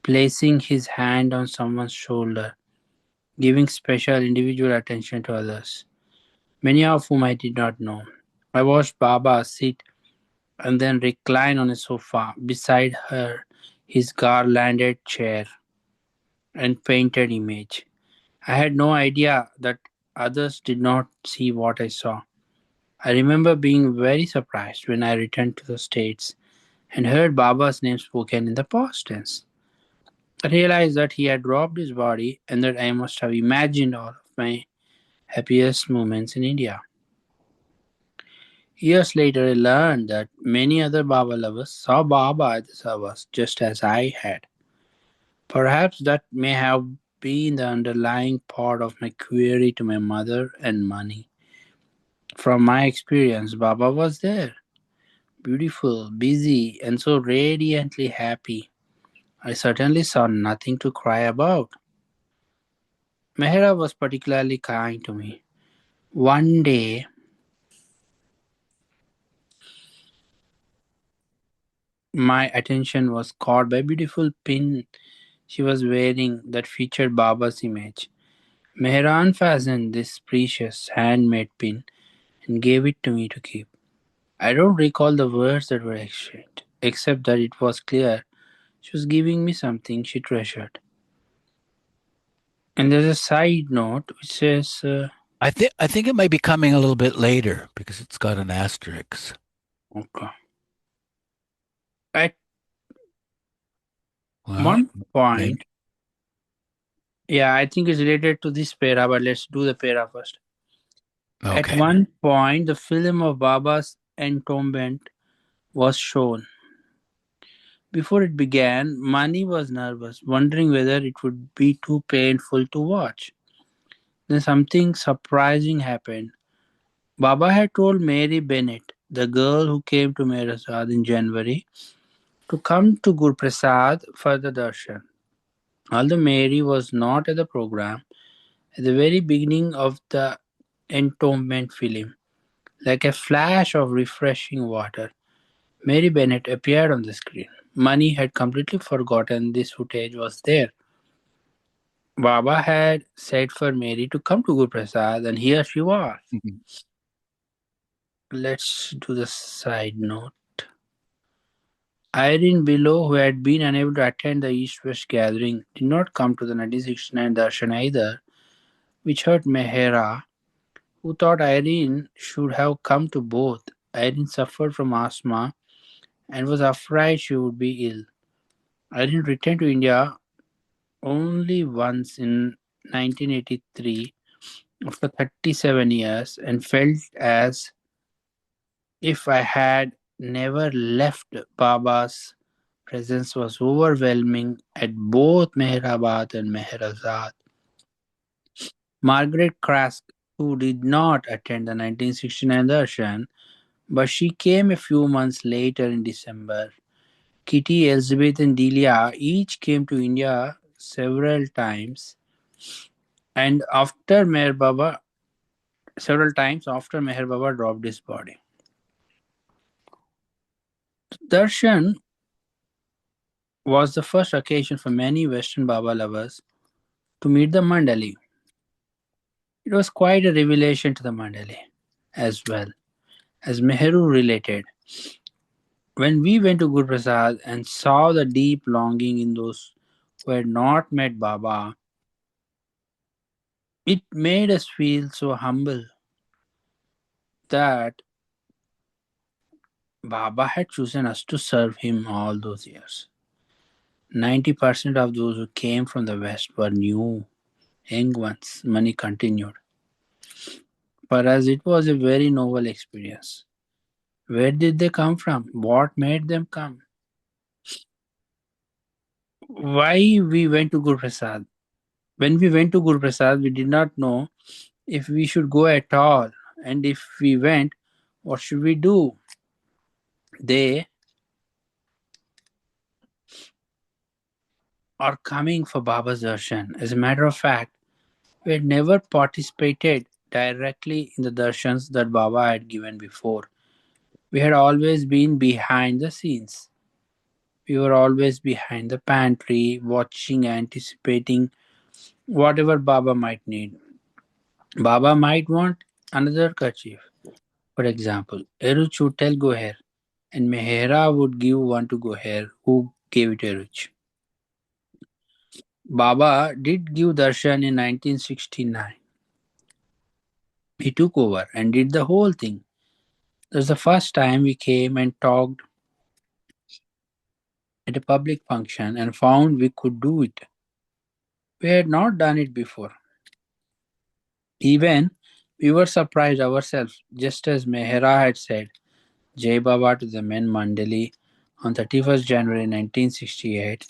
placing his hand on someone's shoulder, giving special individual attention to others, many of whom I did not know. I watched Baba sit and then recline on a sofa beside her, his garlanded chair and painted image. I had no idea that others did not see what I saw. I remember being very surprised when I returned to the States and heard Baba's name spoken in the past tense. I realized that he had robbed his body and that I must have imagined all of my happiest moments in India. Years later, I learned that many other Baba lovers saw Baba at the Savas just as I had. Perhaps that may have been the underlying part of my query to my mother and money. From my experience, Baba was there, beautiful, busy, and so radiantly happy. I certainly saw nothing to cry about. Mehra was particularly kind to me. One day, my attention was caught by a beautiful pin she was wearing that featured Baba's image. Mehra unfastened this precious handmade pin and gave it to me to keep. I don't recall the words that were exchanged, except that it was clear she was giving me something she treasured. And there's a side note which says, I think it might be coming a little bit later because it's got an asterisk. okay. At Well, one maybe. point, yeah, I think it's related to this para, but let's do the para first. At Okay. one point, the film of Baba's entombment was shown. Before it began, Mani was nervous, wondering whether it would be too painful to watch. Then something surprising happened. Baba had told Mary Bennett, the girl who came to Merasad in January, to come to Gurprasad for the darshan. Although Mary was not at the program, at the very beginning of the entombment film, like a flash of refreshing water, Mary Bennett appeared on the screen. Mani had completely forgotten this footage was there. Baba had said for Mary to come to Gurprasad, and here she was. Mhm. Let's do the side note. Irene Below, who had been unable to attend the East West gathering, did not come to the 1969 darshan either, which hurt Mehera, who thought Irene should have come to both. Irene suffered from asthma and was afraid she would be ill. Irene returned to India only once in 1983 after 37 years and felt as if I had never left. Baba's presence was overwhelming at both Meherabad and Meherazad. Margaret Krask, who did not attend the 1969 darshan, but she came a few months later in December. Kitty, Elizabeth, and Delia each came to India several times, and after Meher Baba, several times after Meher Baba dropped his body. Darshan was the first occasion for many Western Baba lovers to meet the Mandali. It was quite a revelation to the Mandali as well. As Mehru related, when we went to Guru Prasad and saw the deep longing in those who had not met Baba, it made us feel so humble that Baba had chosen us to serve him all those years. 90% of those who came from the West were new, young ones. Mani continued. For us, it was a very novel experience. Where did they come from? What made them come? Why we went to Guru Prasad? When we went to Guru Prasad, we did not know if we should go at all. And if we went, what should we do? They are coming for Baba's darshan. As a matter of fact, we had never participated directly in the darshans that Baba had given before. We had always been behind the scenes. We were always behind the pantry, watching, anticipating whatever Baba might need. Baba might want another kerchief, for example. Eruch would tell Goher, and Mehera would give one to Goher, who gave it Eruch. Baba did give darshan in 1969. He took over and did the whole thing. That's the first time we came and talked at a public function and found we could do it. We had not done it before. Even we were surprised ourselves, just as Mehera had said Jai Baba to the men Mandali on 31st January 1968.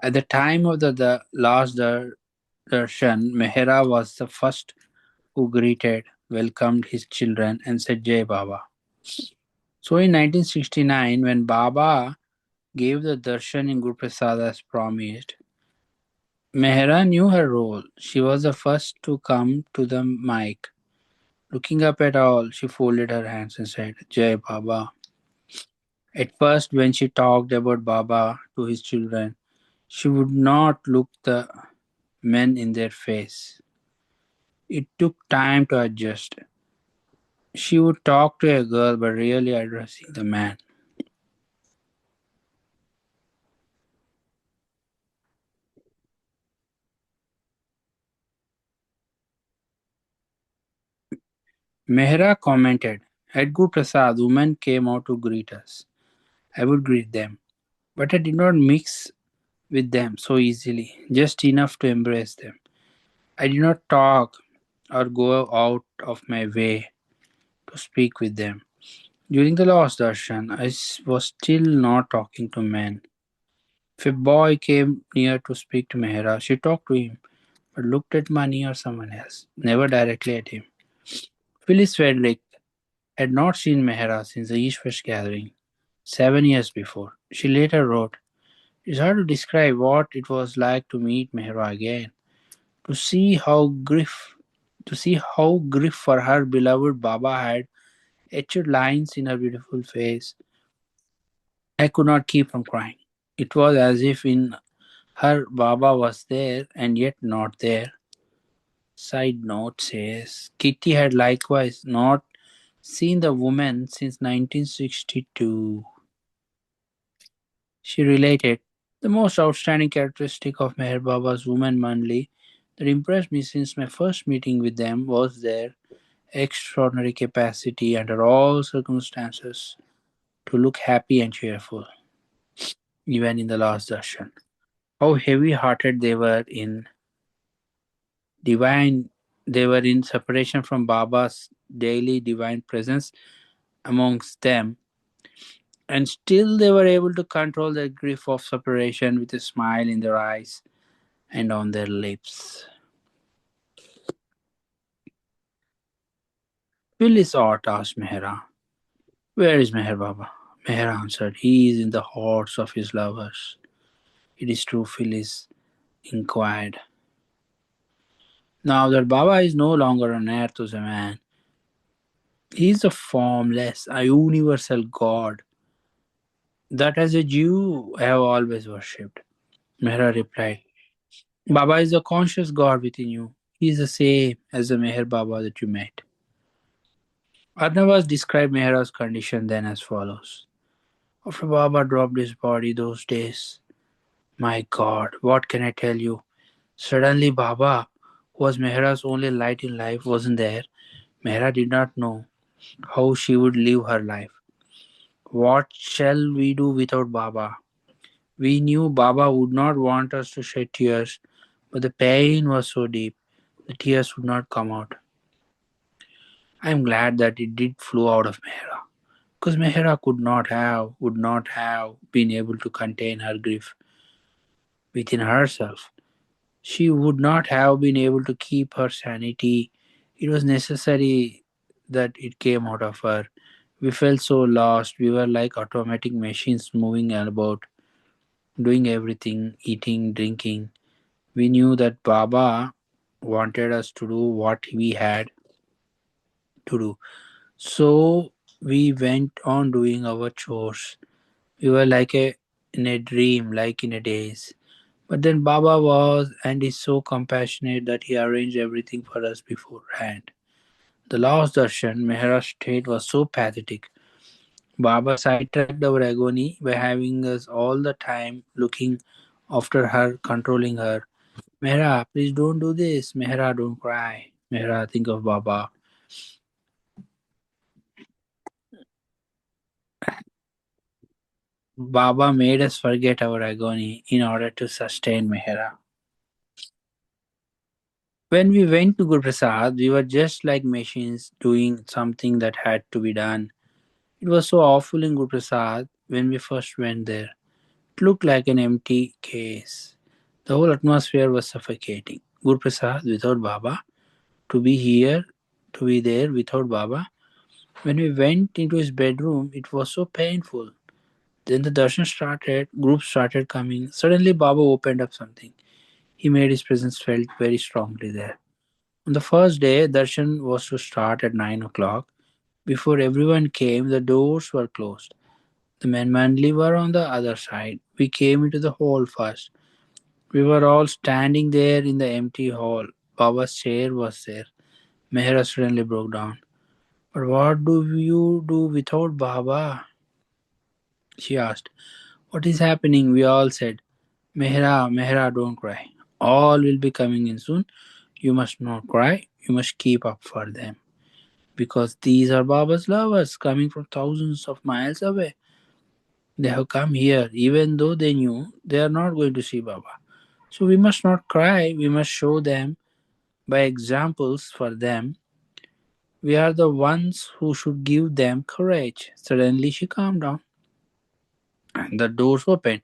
At the time of the last darshan, Mehera was the first who greeted, welcomed his children, and said Jai Baba. So in 1969, when Baba gave the darshan in Guru Prasad as promised, Mehera knew her role. She was the first to come to the mic. Looking up at all, she folded her hands and said, Jai Baba. At first, when she talked about Baba to his children, she would not look the men in their face. It took time to adjust. She would talk to a girl but really addressing the man. Mehra commented, at Guru Prasad, women came out to greet us. I would greet them, but I did not mix with them so easily, just enough to embrace them. I did not talk or go out of my way to speak with them. During the last darshan, was still not talking to men. If a boy came near to speak to Mehra, she talked to him, but looked at Mani or someone else, never directly at him. Phyllis Frederick had not seen Mehra since the East West gathering, 7 years before. She later wrote, it's hard to describe what it was like to meet Mehra again, to see how grief for her beloved Baba had etched lines in her beautiful face. I could not keep from crying. It was as if in her Baba was there and yet not there. Side note says Kitty had likewise not seen the woman since 1962. She related, the most outstanding characteristic of Meher Baba's woman Manli that impressed me since my first meeting with them was their extraordinary capacity under all circumstances to look happy and cheerful, even in the last darshan. How heavy hearted divine they were in separation from Baba's daily divine presence amongst them, and still they were able to control their grief of separation with a smile in their eyes and on their lips. Phyllis Art asked Mehra, where is Meher Baba? Meher answered, he is in the hearts of his lovers. It is true, Phyllis inquired. Now that Baba is no longer on earth as a man, he is a formless, a universal God that as a Jew I have always worshipped. Mehra replied, Baba is a conscious God within you. He is the same as the Meher Baba that you met. Arnavas described Mehra's condition then as follows. After Baba dropped his body those days, my God, what can I tell you? Suddenly Baba, who was Mehra's only light in life, wasn't there. Mehra did not know how she would live her life. What shall we do without Baba? We knew Baba would not want us to shed tears, but the pain was so deep, the tears would not come out. I am glad that it did flow out of Mehra, because Mehra would not have been able to contain her grief within herself. She would not have been able to keep her sanity. It was necessary that it came out of her. We felt so lost. We were like automatic machines moving about, doing everything, eating, drinking. We knew that Baba wanted us to do what we had to do. So we went on doing our chores. We were like in a dream, like in a daze. But then Baba was and is so compassionate that he arranged everything for us beforehand. The last darshan, Mehra's state was so pathetic. Baba sidetracked our agony by having us all the time looking after her, controlling her. Mehra, please don't do this. Mehra, don't cry. Mehra, think of Baba. Baba made us forget our agony in order to sustain Mehra. When we went to Guru Prasad, we were just like machines doing something that had to be done. It was so awful in Guru Prasad when we first went there. It looked like an empty case. The whole atmosphere was suffocating. Guru Prasad without Baba, to be here, to be there without Baba. When we went into his bedroom, it was so painful. Then the darshan started, groups started coming. Suddenly Baba opened up something. He made his presence felt very strongly there. On the first day, darshan was to start at 9 o'clock. Before everyone came, the doors were closed. The men Manli were on the other side. We came into the hall first. We were all standing there in the empty hall. Baba's chair was there. Mehra suddenly broke down. But what do you do without Baba? She asked. What is happening? We all said. Mehra, don't cry. All will be coming in soon. You must not cry. You must keep up for them. Because these are Baba's lovers coming from thousands of miles away. They have come here even though they knew they are not going to see Baba. So we must not cry. We must show them by examples for them. We are the ones who should give them courage. Suddenly she calmed down. And the doors opened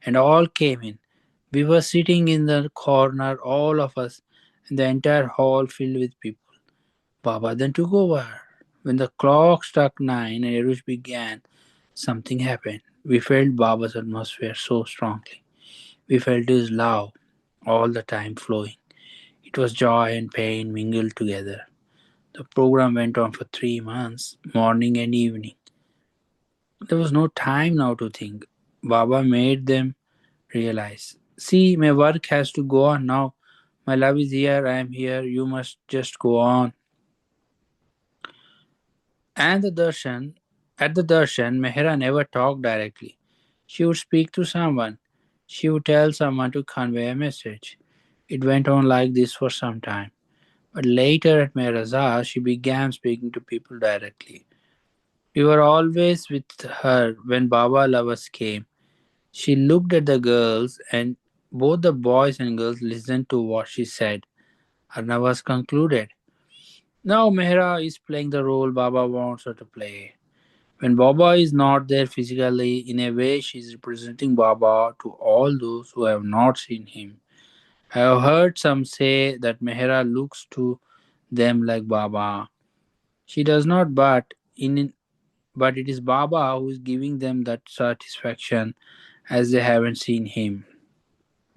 and all came in. We were sitting in the corner, all of us, and the entire hall filled with people. Baba then took over. When the clock struck 9 and Erush began, something happened. We felt Baba's atmosphere so strongly. We felt his love all the time flowing. It was joy and pain mingled together. The program went on for 3 months, morning and evening. There was no time now to think. Baba made them realize. See, my work has to go on now. My love is here, I am here, you must just go on. And at the darshan, Mehra never talked directly. She would speak to someone. She would tell someone to convey a message. It went on like this for some time. But later at Mehra's she began speaking to people directly. We were always with her when Baba lovers came. She looked at the girls, and both the boys and girls listened to what she said. Arnavas concluded. Now Mehra is playing the role Baba wants her to play. When Baba is not there physically, in a way she is representing Baba to all those who have not seen him. I have heard some say that Mehra looks to them like Baba. She does not, but it is Baba who is giving them that satisfaction as they haven't seen him.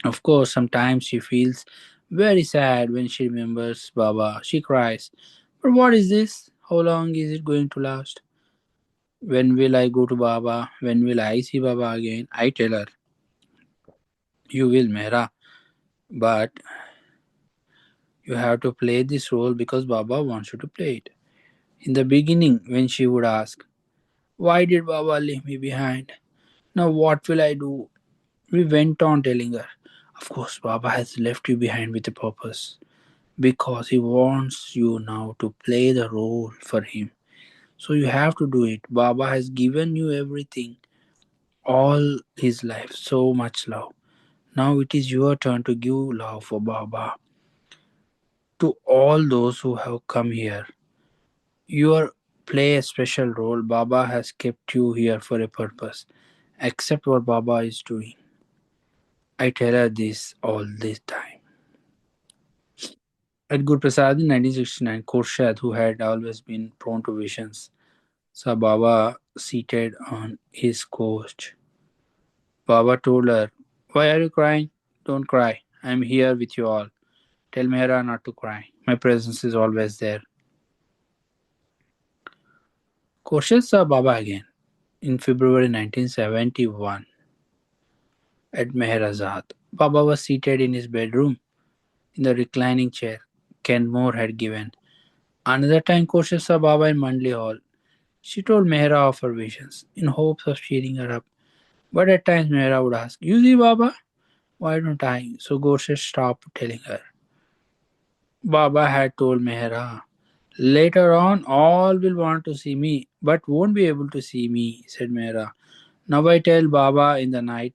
Of course, sometimes she feels very sad when she remembers Baba. She cries. But what is this? How long is it going to last? When will I go to Baba? When will I see Baba again? I tell her, you will, Mehra, but You have to play this role because Baba wants you to play it. In the beginning, when she would ask, "Why did Baba leave me behind? Now what will I do?" We went on telling her, "Of course, Baba has left you behind with a purpose because he wants you now to play the role for him. So you have to do it. Baba has given you everything, all his life, so much love. Now it is your turn to give love for Baba to all those who have come here. You play a special role. Baba has kept you here for a purpose. Accept what Baba is doing." I tell her this all the time. At Guru Prasad in 1969, Khorshad, who had always been prone to visions, saw Baba seated on his couch. Baba told her, "Why are you crying? Don't cry. I am here with you all. Tell Mehra not to cry. My presence is always there." Khorshad saw Baba again in February 1971 at Meherazad. Baba was seated in his bedroom in the reclining chair Ken Moore had given. Another time Khorshad saw Baba in Mandli Hall. She told Mehra of her visions, in hopes of cheering her up. But at times Mehra would ask, "You see Baba? Why don't I?" So Khorshad stopped telling her. Baba had told Mehra, "Later on, all will want to see me, but won't be able to see me," said Mehra. "Now I tell Baba in the night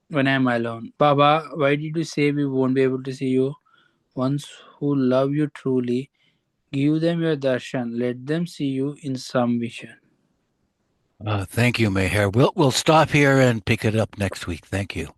when I am alone, Baba, why did you say we won't be able to see you? Ones who love you truly, give them your darshan, let them see you in some vision." Thank you, Meher. We'll stop here and pick it up next week. Thank you.